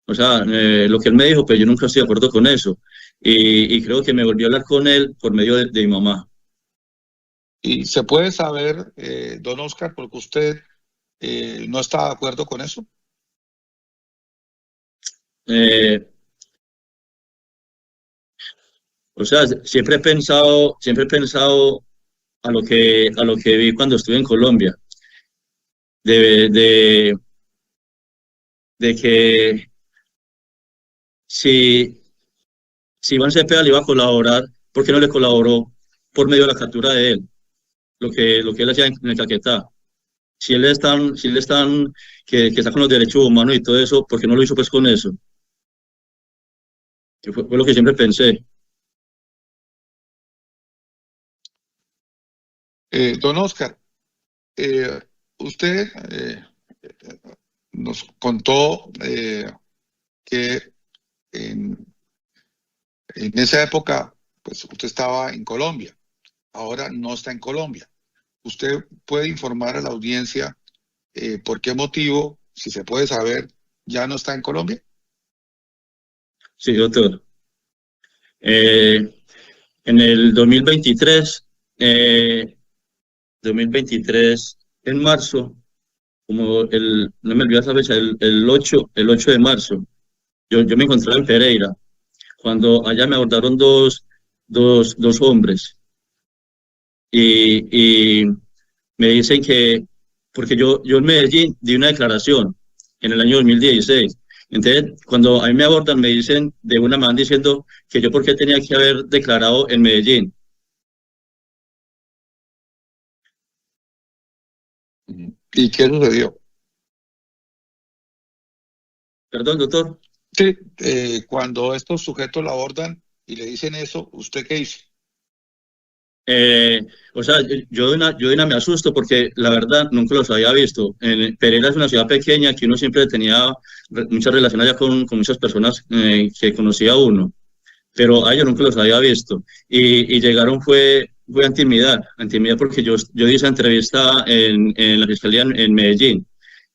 O sea, lo que él me dijo, pero yo nunca estoy de acuerdo con eso. Y creo que me volví a hablar con él por medio de mi mamá. ¿Y se puede saber, don Oscar, por qué usted no está de acuerdo con eso? O sea, siempre he pensado a lo que vi cuando estuve en Colombia, de que si Iván Cepeda le iba a colaborar, ¿por qué no le colaboró por medio de la captura de él? Lo que él hacía en el Caquetá. Si él está que está con los derechos humanos y todo eso, ¿por qué no lo hizo pues con eso? Que fue lo que siempre pensé. Don Oscar, usted nos contó que en esa época, pues usted estaba en Colombia, ahora no está en Colombia. ¿Usted puede informar a la audiencia por qué motivo, si se puede saber, ya no está en Colombia? Sí, doctor. En el 2023, en marzo, como no me olvido esa fecha, el 8 de marzo, yo me encontraba en Pereira, cuando allá me abordaron dos hombres y me dicen que, porque yo en Medellín di una declaración en el año 2016, entonces cuando a mí me abordan me dicen de una manera diciendo que yo por qué tenía que haber declarado en Medellín. ¿Y qué sucedió? Perdón, doctor. Sí, cuando estos sujetos la abordan y le dicen eso, ¿usted qué hizo? O sea, yo de una me asusto porque la verdad nunca los había visto. Pereira es una ciudad pequeña que uno siempre tenía muchas relaciones allá con muchas personas que conocía uno, pero a ellos nunca los había visto. Y llegaron fue a intimidar porque yo di esa entrevista en la fiscalía en Medellín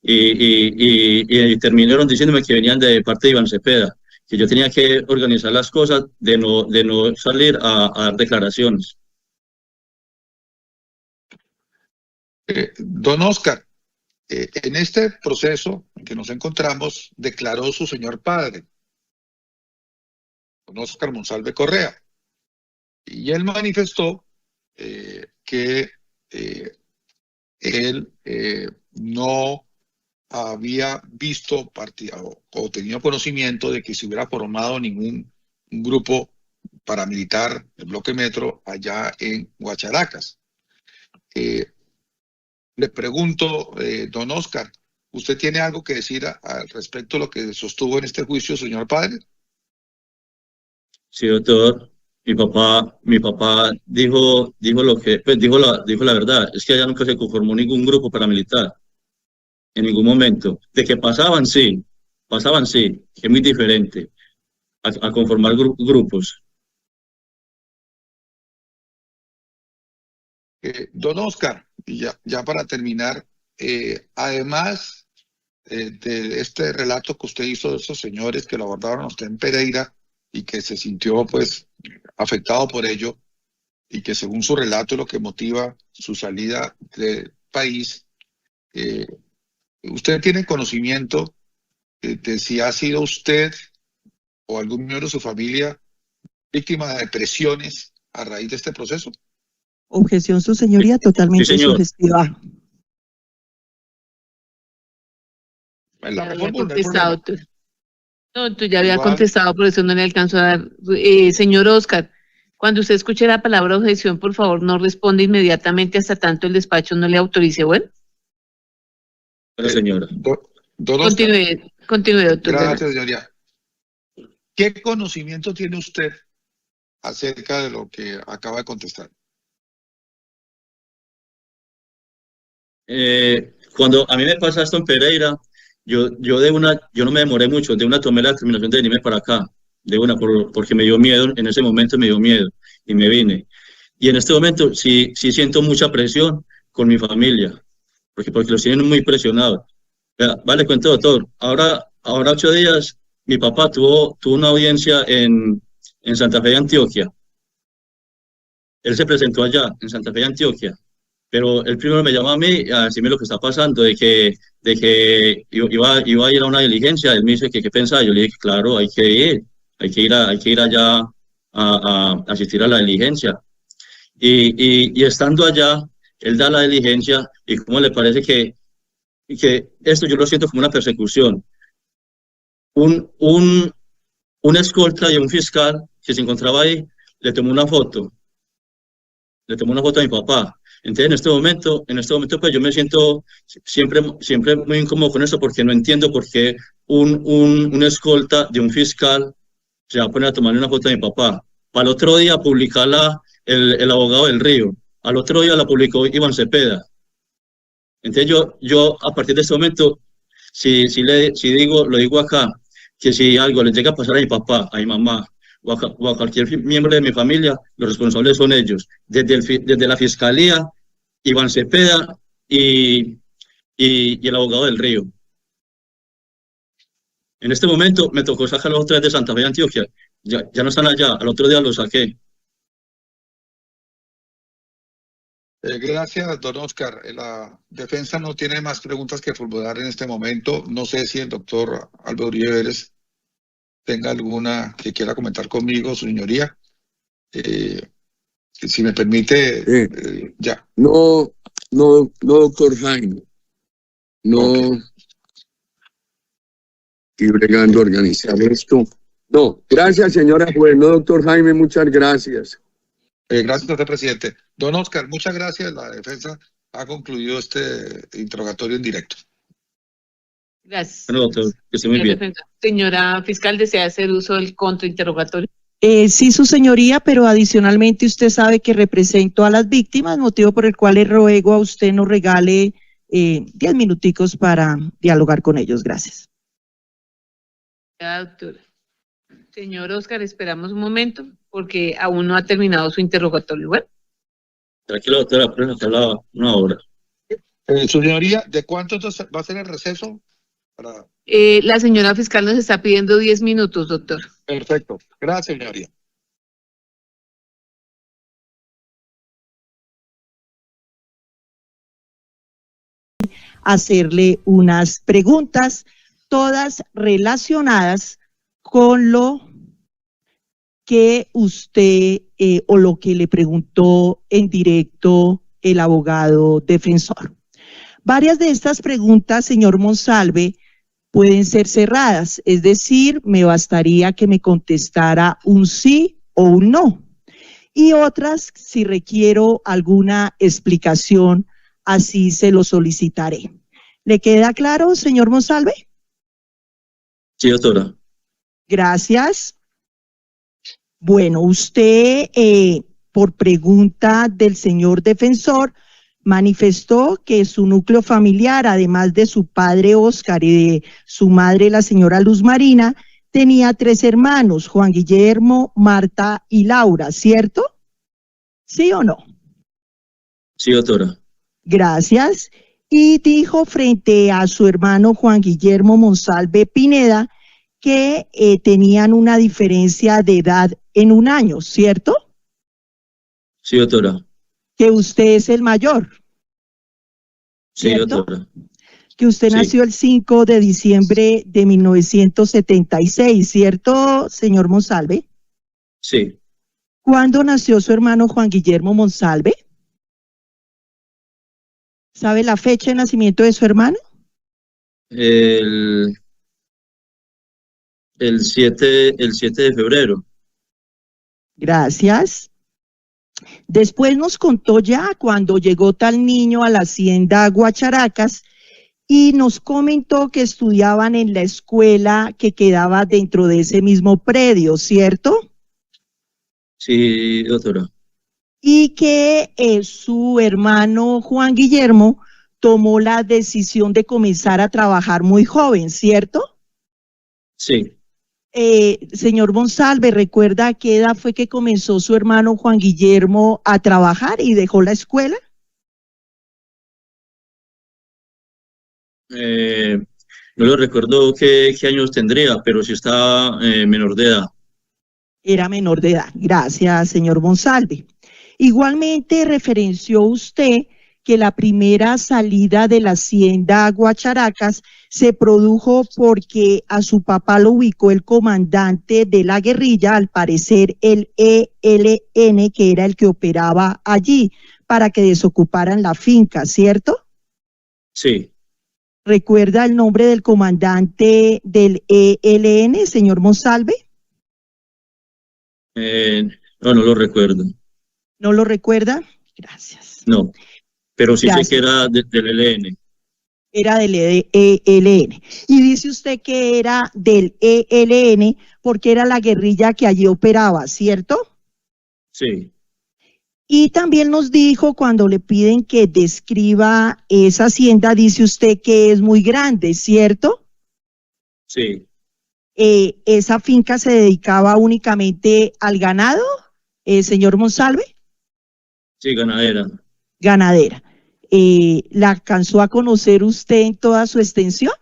y terminaron diciéndome que venían de parte de Iván Cepeda, que yo tenía que organizar las cosas de no salir a dar declaraciones. Don Oscar, en este proceso en que nos encontramos, declaró su señor padre, don Oscar Monsalve Correa, y él manifestó que él no había visto o tenido conocimiento de que se hubiera formado ningún grupo paramilitar del bloque Metro allá en Guacharacas. Le pregunto, don Oscar, ¿usted tiene algo que decir al respecto de lo que sostuvo en este juicio, señor padre? Sí, doctor. Mi papá dijo lo que, pues dijo la verdad. Es que allá nunca se conformó ningún grupo paramilitar. En ningún momento. De que pasaban, sí, que es muy diferente a conformar grupos. Don Oscar, y ya para terminar, además de este relato que usted hizo de esos señores que lo abordaron a usted en Pereira y que se sintió pues afectado por ello y que según su relato es lo que motiva su salida del país, ¿usted tiene conocimiento de si ha sido usted o algún miembro de su familia víctima de presiones a raíz de este proceso? Objeción, su señoría, totalmente Sí, señor. sugestiva. La Ya había reforma, no hay contestado problema. No, tú ya había Igual. contestado, por eso no le alcanzo a dar. Señor Oscar, cuando usted escuche la palabra objeción, por favor, no responde inmediatamente hasta tanto el despacho no le autorice. Bueno, Bueno, señora. Don Oscar, continúe, doctor. gracias, señoría. ¿Qué conocimiento tiene usted acerca de lo que acaba de contestar? Cuando a mí me pasa esto en Pereira, yo no me demoré mucho, de una tomé la determinación de venirme para acá, porque me dio miedo, en ese momento me dio miedo y me vine. Y en este momento sí siento mucha presión con mi familia, porque los tienen muy presionados. Vale, cuento, doctor. Ahora 8 días, mi papá tuvo una audiencia en Santa Fe de Antioquia. Él se presentó allá, en Santa Fe de Antioquia. Pero él primero me llamó a mí a decirme lo que está pasando, de que iba a ir a una diligencia. Él me dice que qué pensaba. Yo le dije, claro, hay que ir allá a asistir a la diligencia. Y estando allá, él da la diligencia y cómo le parece que esto yo lo siento como una persecución. Un escolta y un fiscal que se encontraba ahí le tomó una foto a mi papá. Entonces, en este momento, pues yo me siento siempre muy incómodo con eso porque no entiendo por qué un escolta de un fiscal se va a poner a tomarle una foto a mi papá. Para el otro día publicarla el abogado del Río. Al otro día la publicó Iván Cepeda. Entonces yo a partir de este momento, lo digo acá, que si algo le llega a pasar a mi papá, a mi mamá, o a cualquier miembro de mi familia, los responsables son ellos. Desde la Fiscalía, Iván Cepeda y el abogado del Río. En este momento me tocó sacar los 3 de Santa Fe de Antioquia. Ya no están allá, al otro día los saqué. Gracias, don Oscar. La defensa no tiene más preguntas que formular en este momento. No sé si el doctor Álvaro Uribe Vélez tenga alguna que quiera comentar conmigo, su señoría. Si me permite, ya. No, doctor Jaime. No. Okay. Estoy bregando a organizar esto. No, gracias, señora juez. No, doctor Jaime, muchas gracias. Gracias, doctor presidente. Don Oscar, muchas gracias. La defensa ha concluido este interrogatorio en directo. Gracias. Bueno, doctor, que esté muy bien. Señora fiscal, ¿desea hacer uso del contrainterrogatorio? Sí, su señoría, pero adicionalmente usted sabe que represento a las víctimas, motivo por el cual le ruego a usted nos regale 10 minuticos para dialogar con ellos. Gracias. Ya, doctora. Señor Oscar, esperamos un momento porque aún no ha terminado su interrogatorio. Bueno. Tranquilo, doctora, pero nos hablaba una hora. Su señoría, ¿de cuánto entonces va a ser el receso? La señora fiscal nos está pidiendo 10 minutos, doctor. Perfecto. Gracias, señoría. Hacerle unas preguntas, todas relacionadas con lo que usted o lo que le preguntó en directo el abogado defensor. Varias de estas preguntas, señor Monsalve, pueden ser cerradas, es decir, me bastaría que me contestara un sí o un no. Y otras, si requiero alguna explicación, así se lo solicitaré. ¿Le queda claro, señor Monsalve? Sí, doctora. Gracias. Bueno, usted, por pregunta del señor defensor, manifestó que su núcleo familiar, además de su padre Oscar y de su madre, la señora Luz Marina, tenía 3 hermanos, Juan Guillermo, Marta y Laura, ¿cierto? ¿Sí o no? Sí, doctora. Gracias. Y dijo frente a su hermano Juan Guillermo Monsalve Pineda que tenían una diferencia de edad en 1 año, ¿cierto? Sí, doctora. Que usted es el mayor. Sí, ¿cierto? doctora. Que usted nació el 5 de diciembre de 1976, ¿cierto, señor Monsalve? Sí. ¿Cuándo nació su hermano Juan Guillermo Monsalve? ¿Sabe la fecha de nacimiento de su hermano? El 7 de febrero. Gracias. Después nos contó ya cuando llegó tal niño a la hacienda Guacharacas y nos comentó que estudiaban en la escuela que quedaba dentro de ese mismo predio, ¿cierto? Sí, doctora. Y que su hermano Juan Guillermo tomó la decisión de comenzar a trabajar muy joven, ¿cierto? Sí. Señor Monsalve, ¿recuerda a qué edad fue que comenzó su hermano Juan Guillermo a trabajar y dejó la escuela? No lo recuerdo qué años tendría, pero sí estaba menor de edad. Era menor de edad. Gracias, señor Monsalve. Igualmente referenció usted que la primera salida de la hacienda Guacharacas se produjo porque a su papá lo ubicó el comandante de la guerrilla, al parecer el ELN, que era el que operaba allí, para que desocuparan la finca, ¿cierto? Sí. ¿Recuerda el nombre del comandante del ELN, señor Monsalve? No lo recuerdo. ¿No lo recuerda? Gracias. No, pero sí Gracias. sé que era del ELN. Era del ELN. Y dice usted que era del ELN porque era la guerrilla que allí operaba, ¿cierto? Sí. Y también nos dijo, cuando le piden que describa esa hacienda, dice usted que es muy grande, ¿cierto? Sí. ¿Esa finca se dedicaba únicamente al ganado, señor Monsalve? Sí, ganadera. Ganadera. ¿La alcanzó a conocer usted en toda su extensión?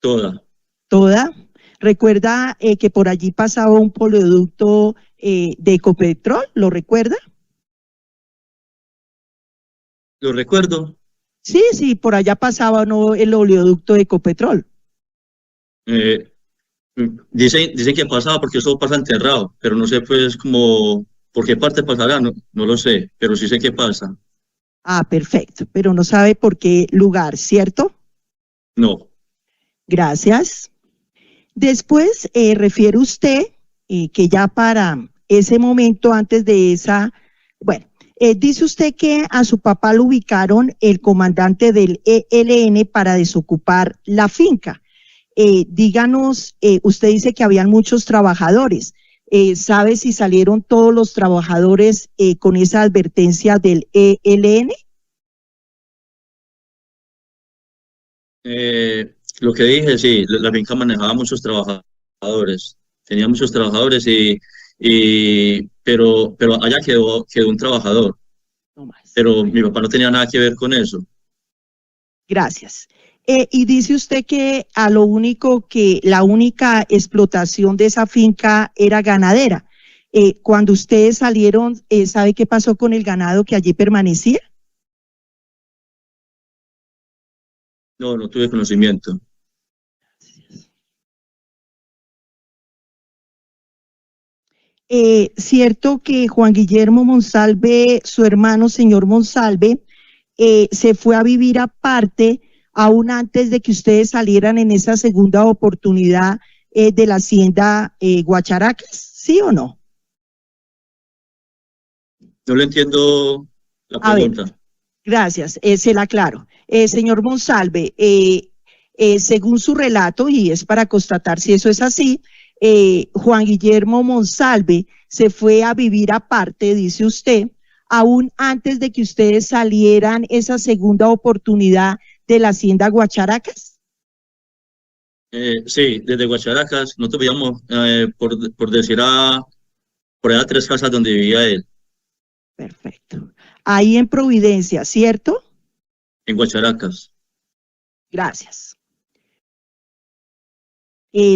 Toda. ¿Toda? ¿Recuerda que por allí pasaba un oleoducto de Ecopetrol? ¿Lo recuerda? ¿Lo recuerdo? Sí, por allá pasaba ¿no? el oleoducto de Ecopetrol. Dicen que pasaba porque eso pasa enterrado, pero no sé pues como por qué parte pasará, no lo sé, pero sí sé que pasa. Ah, perfecto, pero no sabe por qué lugar, ¿cierto? No. Gracias. Después refiere usted que ya para ese momento, antes de esa, bueno, Dice usted que a su papá lo ubicaron el comandante del ELN para desocupar la finca. Díganos, usted dice que habían muchos trabajadores. ¿Sabe si salieron todos los trabajadores con esa advertencia del ELN? Lo que dije, sí, la finca manejaba muchos trabajadores, tenía muchos trabajadores pero allá quedó un trabajador, No más. pero mi papá no tenía nada que ver con eso. Gracias. Y dice usted que la única explotación de esa finca era ganadera. Cuando ustedes salieron, ¿sabe qué pasó con el ganado que allí permanecía? No tuve conocimiento. Cierto que Juan Guillermo Monsalve, su hermano, señor Monsalve, se fue a vivir aparte aún antes de que ustedes salieran en esa segunda oportunidad de la hacienda Guacharacas, ¿sí o no? No le entiendo la pregunta. A ver, gracias, se la aclaro. Señor Monsalve, según su relato, y es para constatar si eso es así, Juan Guillermo Monsalve se fue a vivir aparte, dice usted, aún antes de que ustedes salieran esa segunda oportunidad de la hacienda Guacharacas. Sí, desde Guacharacas, nosotros vivíamos, por decir, por allá 3 casas donde vivía él. Perfecto. Ahí en Providencia, ¿cierto? En Guacharacas. Gracias.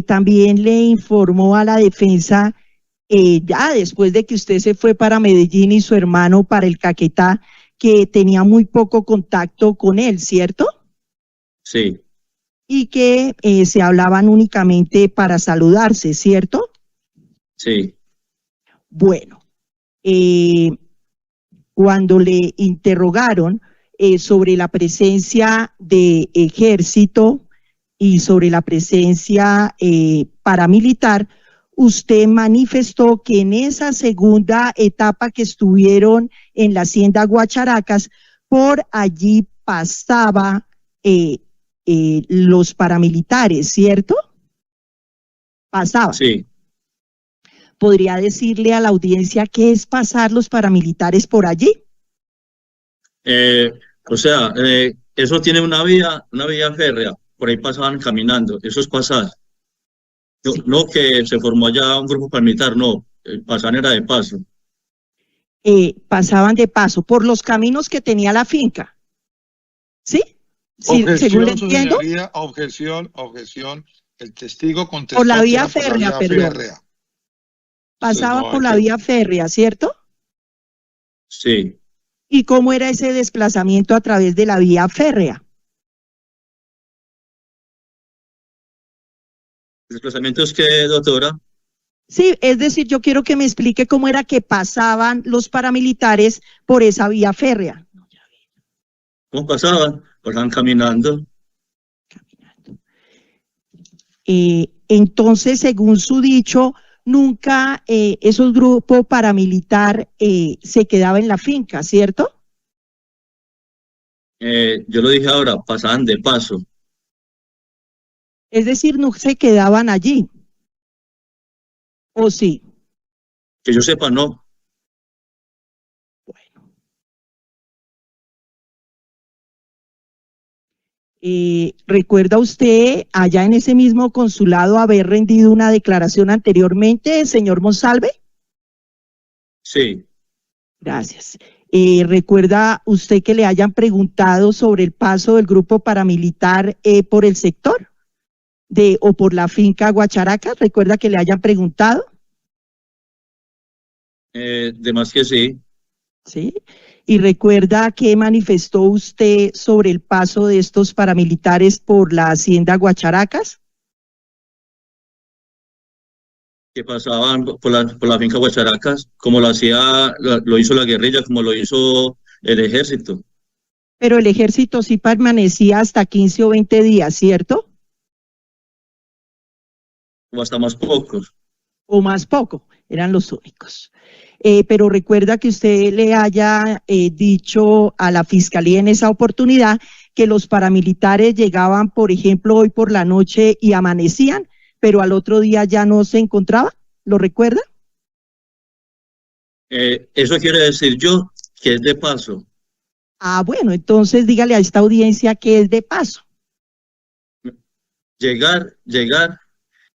También le informó a la defensa, ya después de que usted se fue para Medellín y su hermano para el Caquetá, que tenía muy poco contacto con él, ¿cierto? Sí. Y que se hablaban únicamente para saludarse, ¿cierto? Sí. Bueno, cuando le interrogaron sobre la presencia de ejército y sobre la presencia paramilitar, usted manifestó que en esa segunda etapa que estuvieron en la hacienda Guacharacas, por allí pasaba los paramilitares, ¿cierto? Pasaban. Sí. ¿Podría decirle a la audiencia qué es pasar los paramilitares por allí? O sea, eso tiene una vía férrea, por ahí pasaban caminando, eso es pasar. No, Sí. no que se formó allá un grupo paramilitar, no, pasaban era de paso. Pasaban de paso por los caminos que tenía la finca. ¿Sí? Sí, según le Objeción, su entiendo. señoría, objeción. El testigo contestó Por la que vía era por la férrea, vía perdón. férrea. Pasaba no por hay la que- vía férrea, ¿cierto? Sí. ¿Y cómo era ese desplazamiento a través de la vía férrea? ¿Desplazamiento es que, doctora? Sí, es decir, yo quiero que me explique cómo era que pasaban los paramilitares por esa vía férrea. ¿Cómo pasaban? Pasaban caminando. Entonces, según su dicho, nunca esos grupos paramilitar se quedaban en la finca, ¿cierto? Yo lo dije ahora, pasaban de paso. Es decir, no se quedaban allí. ¿O sí? Que yo sepa, no. ¿Recuerda usted allá en ese mismo consulado haber rendido una declaración anteriormente, señor Monsalve? Sí. Gracias. ¿Recuerda usted que le hayan preguntado sobre el paso del grupo paramilitar por el sector o por la finca Guacharacas? ¿Recuerda que le hayan preguntado? De más que sí. Sí. ¿Y recuerda qué manifestó usted sobre el paso de estos paramilitares por la hacienda Guacharacas? Que pasaban por la finca Guacharacas, como lo hizo la guerrilla, como lo hizo el ejército. Pero el ejército sí permanecía hasta 15 o 20 días, ¿cierto? O hasta más pocos. o más poco, eran los únicos. Pero recuerda que usted le haya dicho a la Fiscalía en esa oportunidad que los paramilitares llegaban, por ejemplo, hoy por la noche y amanecían, pero al otro día ya no se encontraban, ¿lo recuerda? Eso quiere decir yo que es de paso. Ah, bueno, entonces dígale a esta audiencia que es de paso. Llegar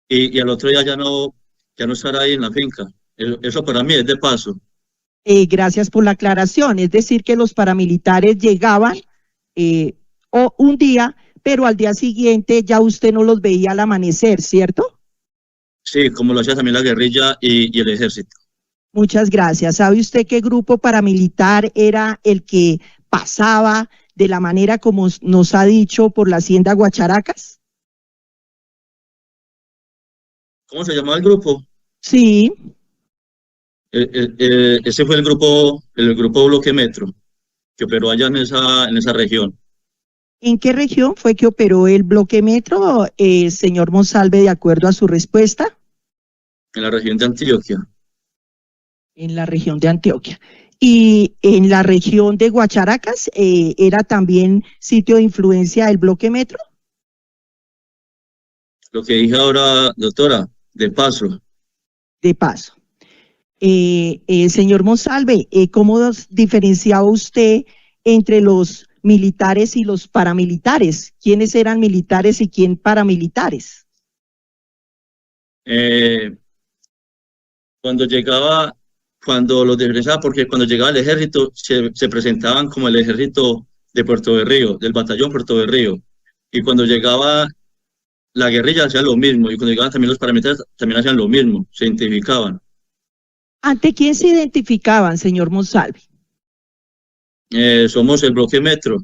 y al otro día ya no estar ahí en la finca. Eso para mí es de paso. Gracias por la aclaración, es decir que los paramilitares llegaban o un día, pero al día siguiente ya usted no los veía al amanecer, ¿cierto? Sí, como lo hacía también la guerrilla y el ejército. Muchas gracias. ¿Sabe usted qué grupo paramilitar era el que pasaba de la manera como nos ha dicho por la hacienda Guacharacas? ¿Cómo se llamaba el grupo? Sí. Ese fue el grupo Bloque Metro, que operó allá en esa región. ¿En qué región fue que operó el Bloque Metro, señor Monsalve, de acuerdo a su respuesta? En la región de Antioquia. En la región de Antioquia. Y en la región de Guacharacas, ¿era también sitio de influencia del Bloque Metro? Lo que dije ahora, doctora, de paso. De paso. Señor Monsalve, ¿cómo diferenciaba usted entre los militares y los paramilitares? ¿Quiénes eran militares y quién paramilitares? Cuando los diferenciaba, porque cuando llegaba el ejército se presentaban como el ejército de Puerto de Río, del batallón Puerto de Río. Y cuando llegaba la guerrilla hacía lo mismo, y cuando llegaban también los paramilitares también hacían lo mismo, se identificaban. ¿Ante quién se identificaban, señor Monsalve? Somos el Bloque Metro.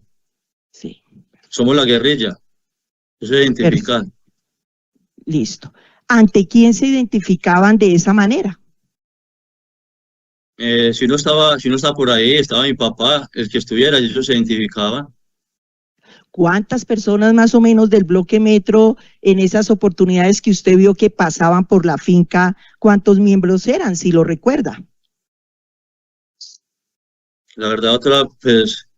Sí. Somos la guerrilla. Eso es identificar. Listo. ¿Ante quién se identificaban de esa manera? Si uno estaba por ahí, estaba mi papá, el que estuviera, y ellos se identificaban. ¿Cuántas personas más o menos del Bloque Metro en esas oportunidades que usted vio que pasaban por la finca, cuántos miembros eran, si lo recuerda? La verdad, pues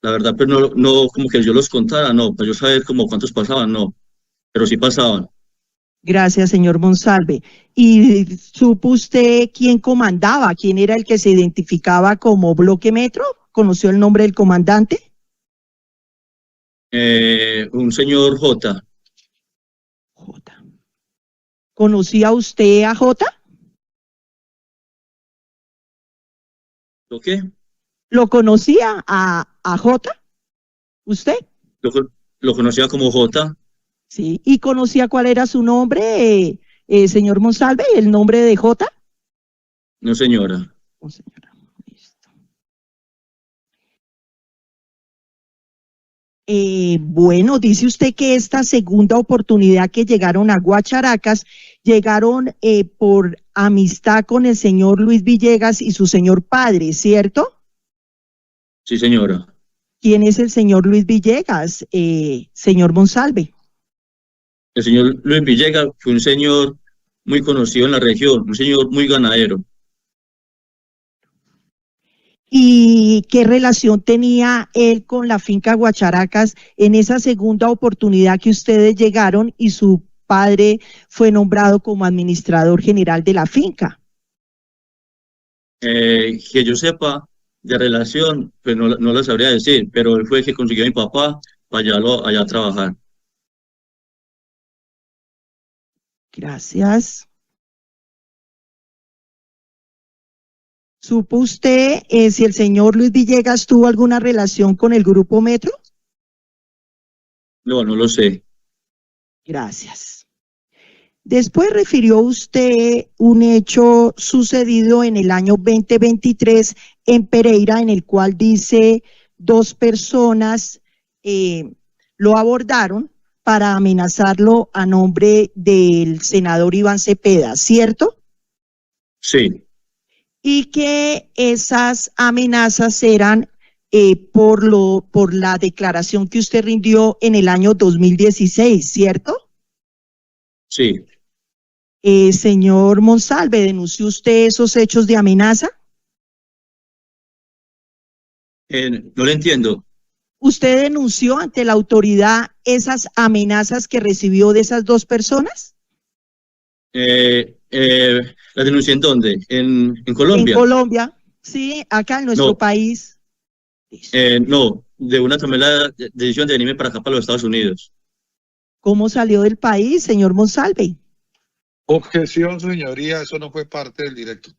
no como que yo los contara, no, pues yo saber como cuántos pasaban, no, pero sí pasaban. Gracias, señor Monsalve. ¿Y supo usted quién comandaba, quién era el que se identificaba como Bloque Metro? ¿Conoció el nombre del comandante? Un señor J. J. ¿Conocía usted a J? ¿Lo qué? ¿Lo conocía a J? ¿Usted? Lo conocía como J. Sí. ¿Y conocía cuál era su nombre, señor Monsalve, el nombre de J? No, señora. No, señora. Listo. Bueno, dice usted que esta segunda oportunidad que llegaron a Guacharacas, llegaron por amistad con el señor Luis Villegas y su señor padre, ¿cierto? Sí, señora. ¿Quién es el señor Luis Villegas, señor Monsalve? El señor Luis Villegas fue un señor muy conocido en la región, un señor muy ganadero. ¿Y qué relación tenía él con la finca Guacharacas en esa segunda oportunidad que ustedes llegaron y su padre fue nombrado como administrador general de la finca? Que yo sepa de relación, pues no lo sabría decir, pero él fue el que consiguió a mi papá para allá a trabajar. Gracias. ¿Supo usted si el señor Luis Villegas tuvo alguna relación con el Grupo Metro? No lo sé. Gracias. Después refirió usted un hecho sucedido en el año 2023 en Pereira, en el cual dice 2 personas lo abordaron para amenazarlo a nombre del senador Iván Cepeda, ¿cierto? Sí. Y que esas amenazas eran por la declaración que usted rindió en el año 2016, ¿cierto? Sí. Señor Monsalve, ¿denunció usted esos hechos de amenaza? No lo entiendo. ¿Usted denunció ante la autoridad esas amenazas que recibió de esas dos personas? ¿La denuncié en dónde? ¿En Colombia? En Colombia, sí, acá en nuestro No. país. No, de una tomé la decisión de venirme para acá, para los Estados Unidos. ¿Cómo salió del país, señor Monsalve? Objeción, señoría, eso no fue parte del directo.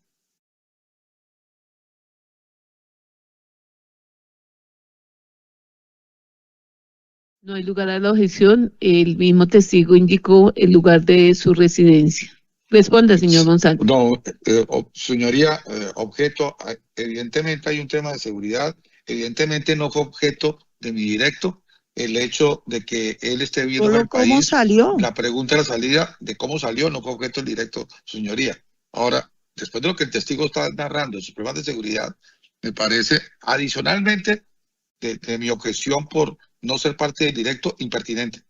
No hay lugar a la objeción. El mismo testigo indicó el lugar de su residencia. Responda, señor González. No, señoría, objeto, evidentemente hay un tema de seguridad, evidentemente no fue objeto de mi directo el hecho de que él esté viendo en el país. ¿Cómo salió? La pregunta de la salida de cómo salió no fue objeto del directo, señoría. Ahora, después de lo que el testigo está narrando, sus problemas de seguridad, me parece, adicionalmente, de mi objeción por no ser parte del directo, impertinente.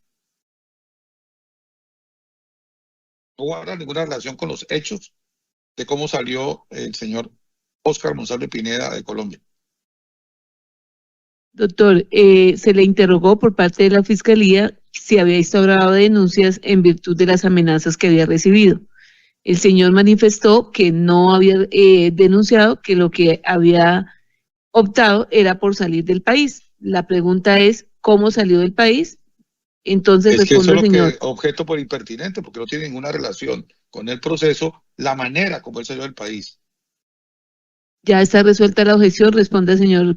No guarda ninguna relación con los hechos de cómo salió el señor Óscar Monsalve Pineda de Colombia. Doctor, se le interrogó por parte de la Fiscalía si había instaurado denuncias en virtud de las amenazas que había recibido. El señor manifestó que no había denunciado, que lo que había optado era por salir del país. La pregunta es, ¿cómo salió del país? Entonces es que eso responde es el lo señor. que objeto por impertinente, porque no tiene ninguna relación con el proceso, la manera como él salió del país. Ya está resuelta la objeción, responde el señor.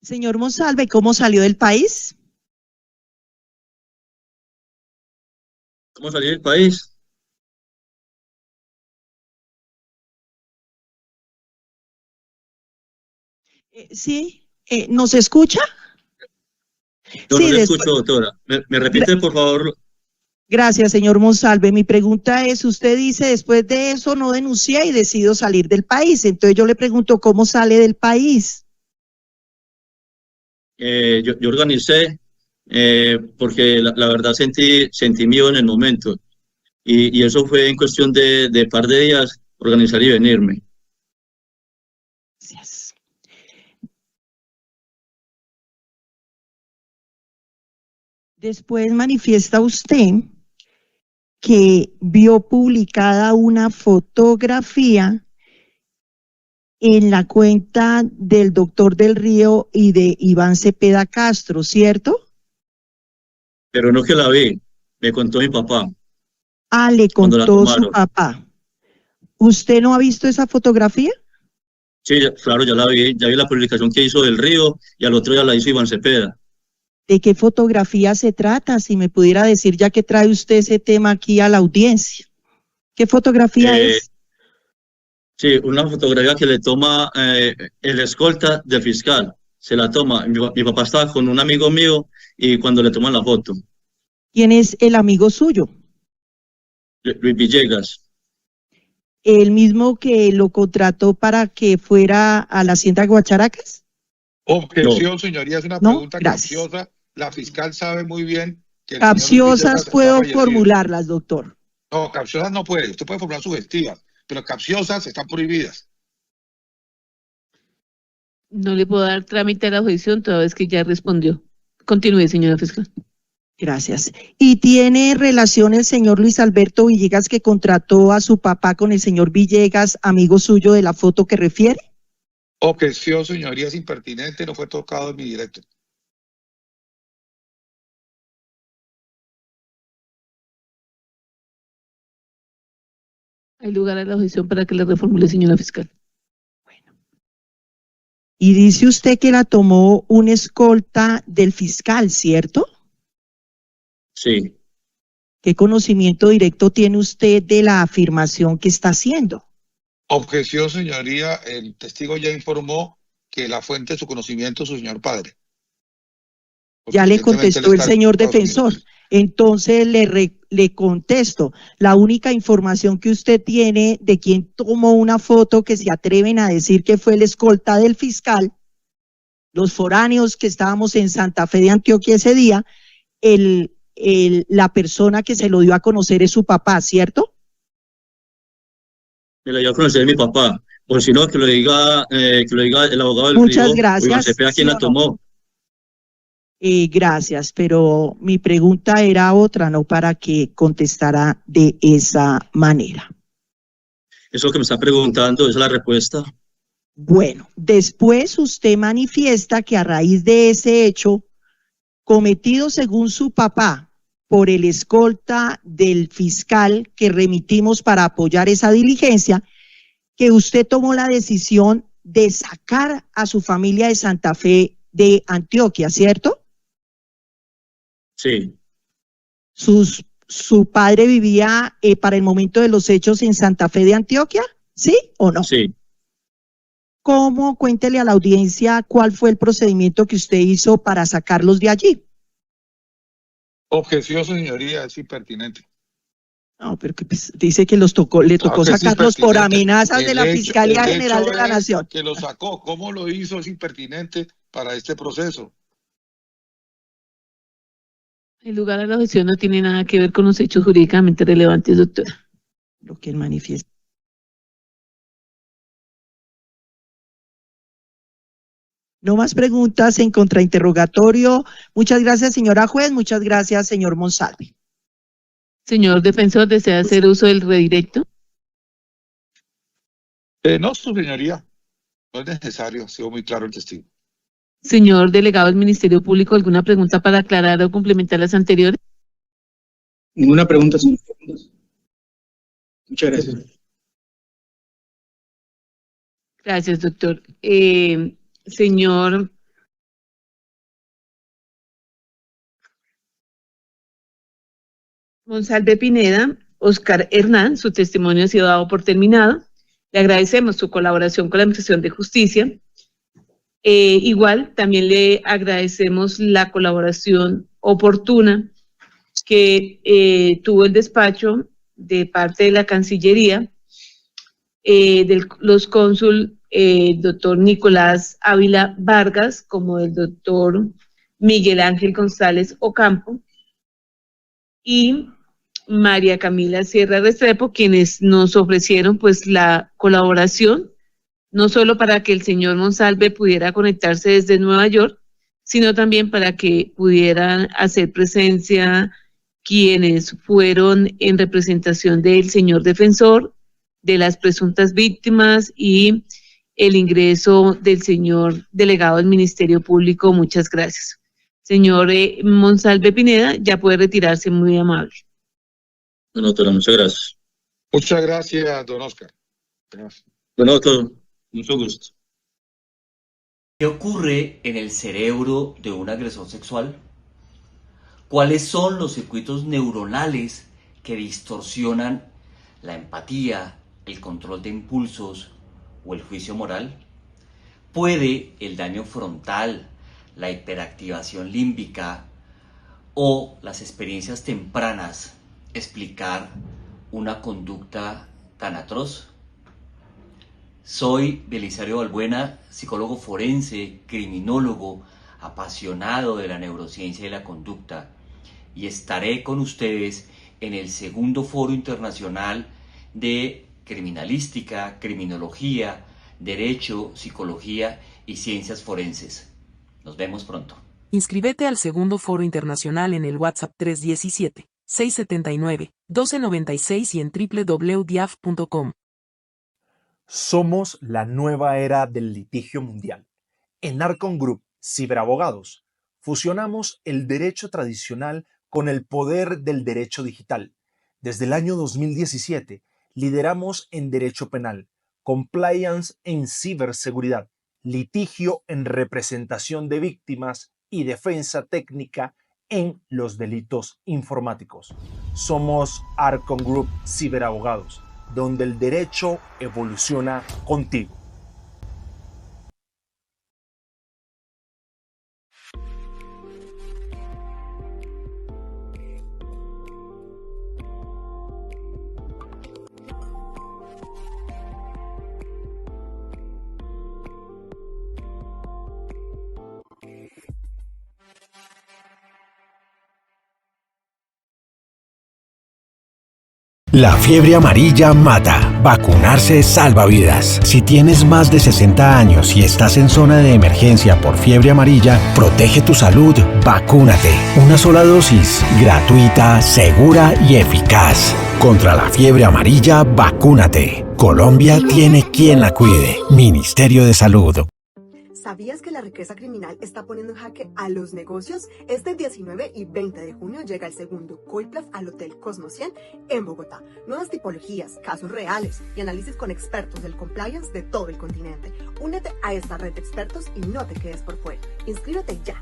Señor Monsalve, ¿cómo salió del país? ¿Cómo salí del país? Sí, ¿nos escucha? Yo Sí, no le después- escucho, doctora. ¿Me repite, por favor? Gracias, señor Monsalve. Mi pregunta es, usted dice, después de eso no denuncié y decido salir del país. Entonces yo le pregunto, ¿cómo sale del país? Yo organicé porque la verdad sentí miedo en el momento. Y eso fue en cuestión de par de días organizar y venirme. Gracias. Después manifiesta usted que vio publicada una fotografía en la cuenta del doctor Del Río y de Iván Cepeda Castro, ¿cierto? Pero no que la vi, me contó mi papá. Ah, le Cuando la contó su tomaron. papá. ¿Usted no ha visto esa fotografía? Sí, claro, ya la vi, ya vi la publicación que hizo Del Río y al otro día la hizo Iván Cepeda. ¿De qué fotografía se trata? Si me pudiera decir, ya que trae usted ese tema aquí a la audiencia. ¿Qué fotografía es? Sí, una fotografía que le toma el escolta del fiscal. Se la toma. Mi papá estaba con un amigo mío y cuando le toman la foto, ¿Quién es el amigo suyo? Luis Villegas. ¿El mismo que lo contrató para que fuera a la hacienda Guacharacas? Objeción, señoría, es una No, pregunta gracias. capciosa. La fiscal sabe muy bien que el señor Luis Capciosas Villegas está puedo fallecido. formularlas, doctor. No, capciosas no puede. Usted puede formular sugestivas, pero capciosas están prohibidas. No le puedo dar trámite a la objeción toda vez que ya respondió. Continúe, señora fiscal. Gracias. ¿Y tiene relación el señor Luis Alberto Villegas que contrató a su papá con el señor Villegas, amigo suyo de la foto que refiere? Objeción, señoría, es impertinente, no fue tocado en mi directo. Hay lugar a la objeción para que le reformule, señora fiscal. Y dice usted que la tomó un escolta del fiscal, ¿cierto? Sí. ¿Qué conocimiento directo tiene usted de la afirmación que está haciendo? Objeción, señoría, el testigo ya informó que la fuente de su conocimiento es su señor padre. Porque Ya le evidentemente contestó él el está en señor Estados defensor. Unidos. Entonces le contesto, la única información que usted tiene de quien tomó una foto que se atreven a decir que fue el escolta del fiscal los foráneos que estábamos en Santa Fe de Antioquia ese día, la persona que se lo dio a conocer es su papá, ¿cierto? Me lo dio a conocer mi papá. O si no, que lo diga el abogado del Muchas Río, gracias. Cepeda, ¿Sí quien o la no? tomó. Gracias, pero mi pregunta era otra, no para que contestara de esa manera. Eso que me está preguntando, esa es la respuesta. Bueno, después usted manifiesta que a raíz de ese hecho, cometido según su papá por el escolta del fiscal que remitimos para apoyar esa diligencia, que usted tomó la decisión de sacar a su familia de Santa Fe de Antioquia, ¿cierto? Sí, ¿Su padre vivía para el momento de los hechos en Santa Fe de Antioquia? ¿Sí o no? sí. ¿Cómo? Cuéntele a la audiencia cuál fue el procedimiento que usted hizo para sacarlos de allí. Objeción, señoría, es impertinente. No, pero que pues, dice que le tocó Claro que es sacarlos por impertinente. amenazas de la Fiscalía General de la es Nación. que lo sacó. ¿Cómo lo hizo? Es impertinente para este proceso. El lugar de la objeción no tiene nada que ver con los hechos jurídicamente relevantes, doctora. Lo que él manifiesta. No más preguntas en contrainterrogatorio. Muchas gracias, señora juez. Muchas gracias, señor Monsalve. Señor defensor, ¿desea hacer uso del redirecto? No, su señoría. No es necesario. Ha sido muy claro el testigo. Señor delegado del Ministerio Público, ¿alguna pregunta para aclarar o complementar las anteriores? Ninguna pregunta, señor. Muchas gracias. Gracias, doctor. Señor Monsalve Pineda, Oscar Hernán, su testimonio ha sido dado por terminado. Le agradecemos su colaboración con la Administración de Justicia. Igual, también le agradecemos la colaboración oportuna que tuvo el despacho de parte de la Cancillería, de los cónsul doctor Nicolás Ávila Vargas, como el doctor Miguel Ángel González Ocampo y María Camila Sierra Restrepo, quienes nos ofrecieron pues la colaboración, no solo para que el señor Monsalve pudiera conectarse desde Nueva York, sino también para que pudieran hacer presencia quienes fueron en representación del señor defensor, de las presuntas víctimas y el ingreso del señor delegado del Ministerio Público. Muchas gracias. Señor Monsalve Pineda, ya puede retirarse, muy amable. Bueno, doctora, muchas gracias. Muchas gracias, don Oscar. Gracias. Bueno, doctor, mucho gusto. ¿Qué ocurre en el cerebro de un agresor sexual? ¿Cuáles son los circuitos neuronales que distorsionan la empatía, el control de impulsos o el juicio moral? ¿Puede el daño frontal, la hiperactivación límbica o las experiencias tempranas explicar una conducta tan atroz? Soy Belisario Balbuena, psicólogo forense, criminólogo, apasionado de la neurociencia y la conducta, y estaré con ustedes en el segundo Foro Internacional de Criminalística, Criminología, Derecho, Psicología y Ciencias Forenses. Nos vemos pronto. Inscríbete al segundo Foro Internacional en el WhatsApp 317-679-1296 y en www.diaf.com. Somos la nueva era del litigio mundial. En Arcon Group Ciberabogados fusionamos el derecho tradicional con el poder del derecho digital. Desde el año 2017 lideramos en derecho penal, compliance en ciberseguridad, litigio en representación de víctimas y defensa técnica en los delitos informáticos. Somos Arcon Group Ciberabogados, donde el derecho evoluciona contigo. La fiebre amarilla mata. Vacunarse salva vidas. Si tienes más de 60 años y estás en zona de emergencia por fiebre amarilla, protege tu salud, vacúnate. Una sola dosis, gratuita, segura y eficaz. Contra la fiebre amarilla, vacúnate. Colombia tiene quien la cuide. Ministerio de Salud. ¿Sabías que la riqueza criminal está poniendo en jaque a los negocios? Este 19 y 20 de junio llega el segundo COIPLAF al Hotel Cosmo 100 en Bogotá. Nuevas tipologías, casos reales y análisis con expertos del compliance de todo el continente. Únete a esta red de expertos y no te quedes por fuera. Inscríbete ya.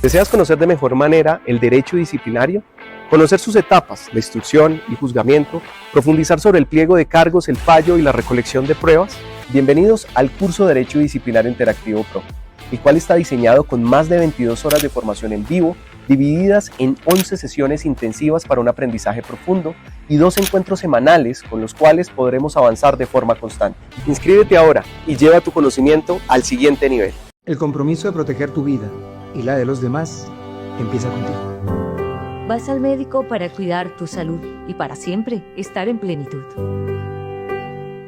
¿Deseas conocer de mejor manera el derecho disciplinario? Conocer sus etapas, la instrucción y juzgamiento, profundizar sobre el pliego de cargos, el fallo y la recolección de pruebas. Bienvenidos al curso Derecho Disciplinario Interactivo Pro, el cual está diseñado con más de 22 horas de formación en vivo, divididas en 11 sesiones intensivas para un aprendizaje profundo y 2 encuentros semanales con los cuales podremos avanzar de forma constante. Inscríbete ahora y lleva tu conocimiento al siguiente nivel. El compromiso de proteger tu vida y la de los demás empieza contigo. Vas al médico para cuidar tu salud y para siempre estar en plenitud.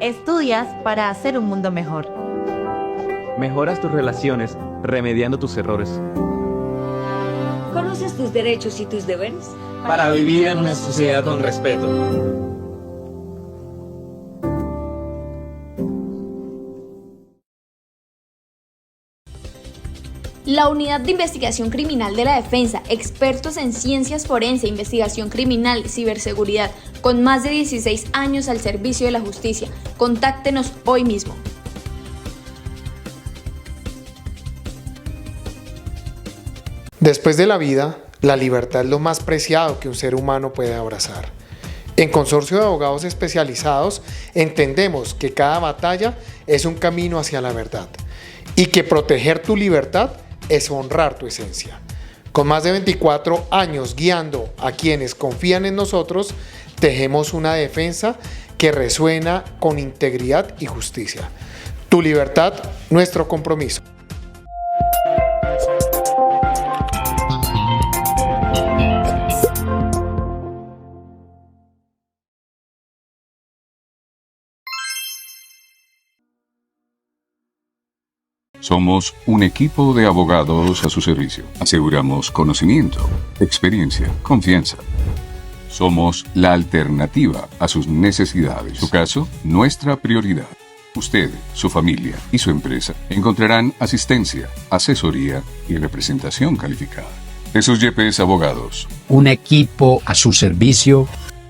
Estudias para hacer un mundo mejor. Mejoras tus relaciones remediando tus errores. ¿Conoces tus derechos y tus deberes? Para vivir en una sociedad con respeto. La Unidad de Investigación Criminal de la Defensa, expertos en ciencias forense, investigación criminal, ciberseguridad, con más de 16 años al servicio de la justicia. Contáctenos hoy mismo. Después de la vida, la libertad es lo más preciado que un ser humano puede abrazar. En Consorcio de Abogados Especializados entendemos que cada batalla es un camino hacia la verdad y que proteger tu libertad es honrar tu esencia. Con más de 24 años guiando a quienes confían en nosotros, tejemos una defensa que resuena con integridad y justicia. Tu libertad, nuestro compromiso. Somos un equipo de abogados a su servicio. Aseguramos conocimiento, experiencia, confianza. Somos la alternativa a sus necesidades. Su caso, nuestra prioridad. Usted, su familia y su empresa encontrarán asistencia, asesoría y representación calificada. Jesús Yepes Abogados. Un equipo a su servicio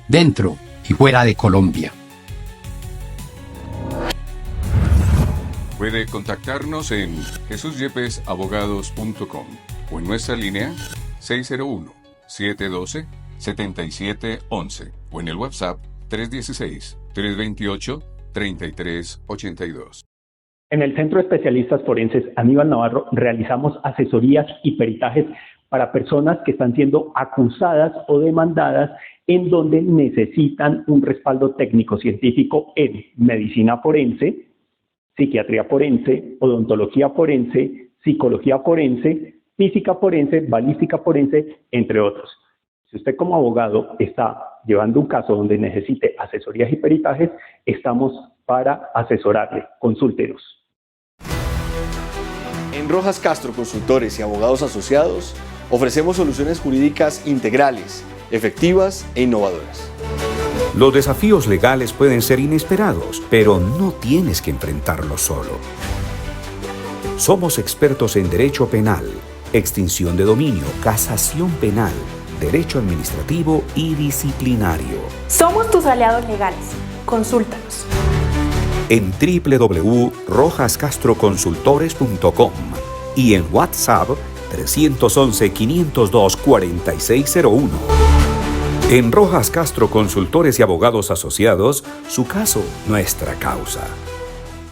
dentro y fuera de Colombia. Puede contactarnos en jesusyepesabogados.com o en nuestra línea 601-712-7711 o en el WhatsApp 316-328-3382. En el Centro de Especialistas Forenses Aníbal Navarro realizamos asesorías y peritajes para personas que están siendo acusadas o demandadas en donde necesitan un respaldo técnico-científico en medicina forense, psiquiatría forense, odontología forense, psicología forense, física forense, balística forense, entre otros. Si usted como abogado está llevando un caso donde necesite asesorías y peritajes, estamos para asesorarle. Consúltenos. En Rojas Castro Consultores y Abogados Asociados ofrecemos soluciones jurídicas integrales, efectivas e innovadoras. Los desafíos legales pueden ser inesperados, pero no tienes que enfrentarlos solo. Somos expertos en derecho penal, extinción de dominio, casación penal, derecho administrativo y disciplinario. Somos tus aliados legales. Consúltanos. En www.rojascastroconsultores.com y en WhatsApp 311-502-4601. En Rojas Castro Consultores y Abogados Asociados, su caso, nuestra causa.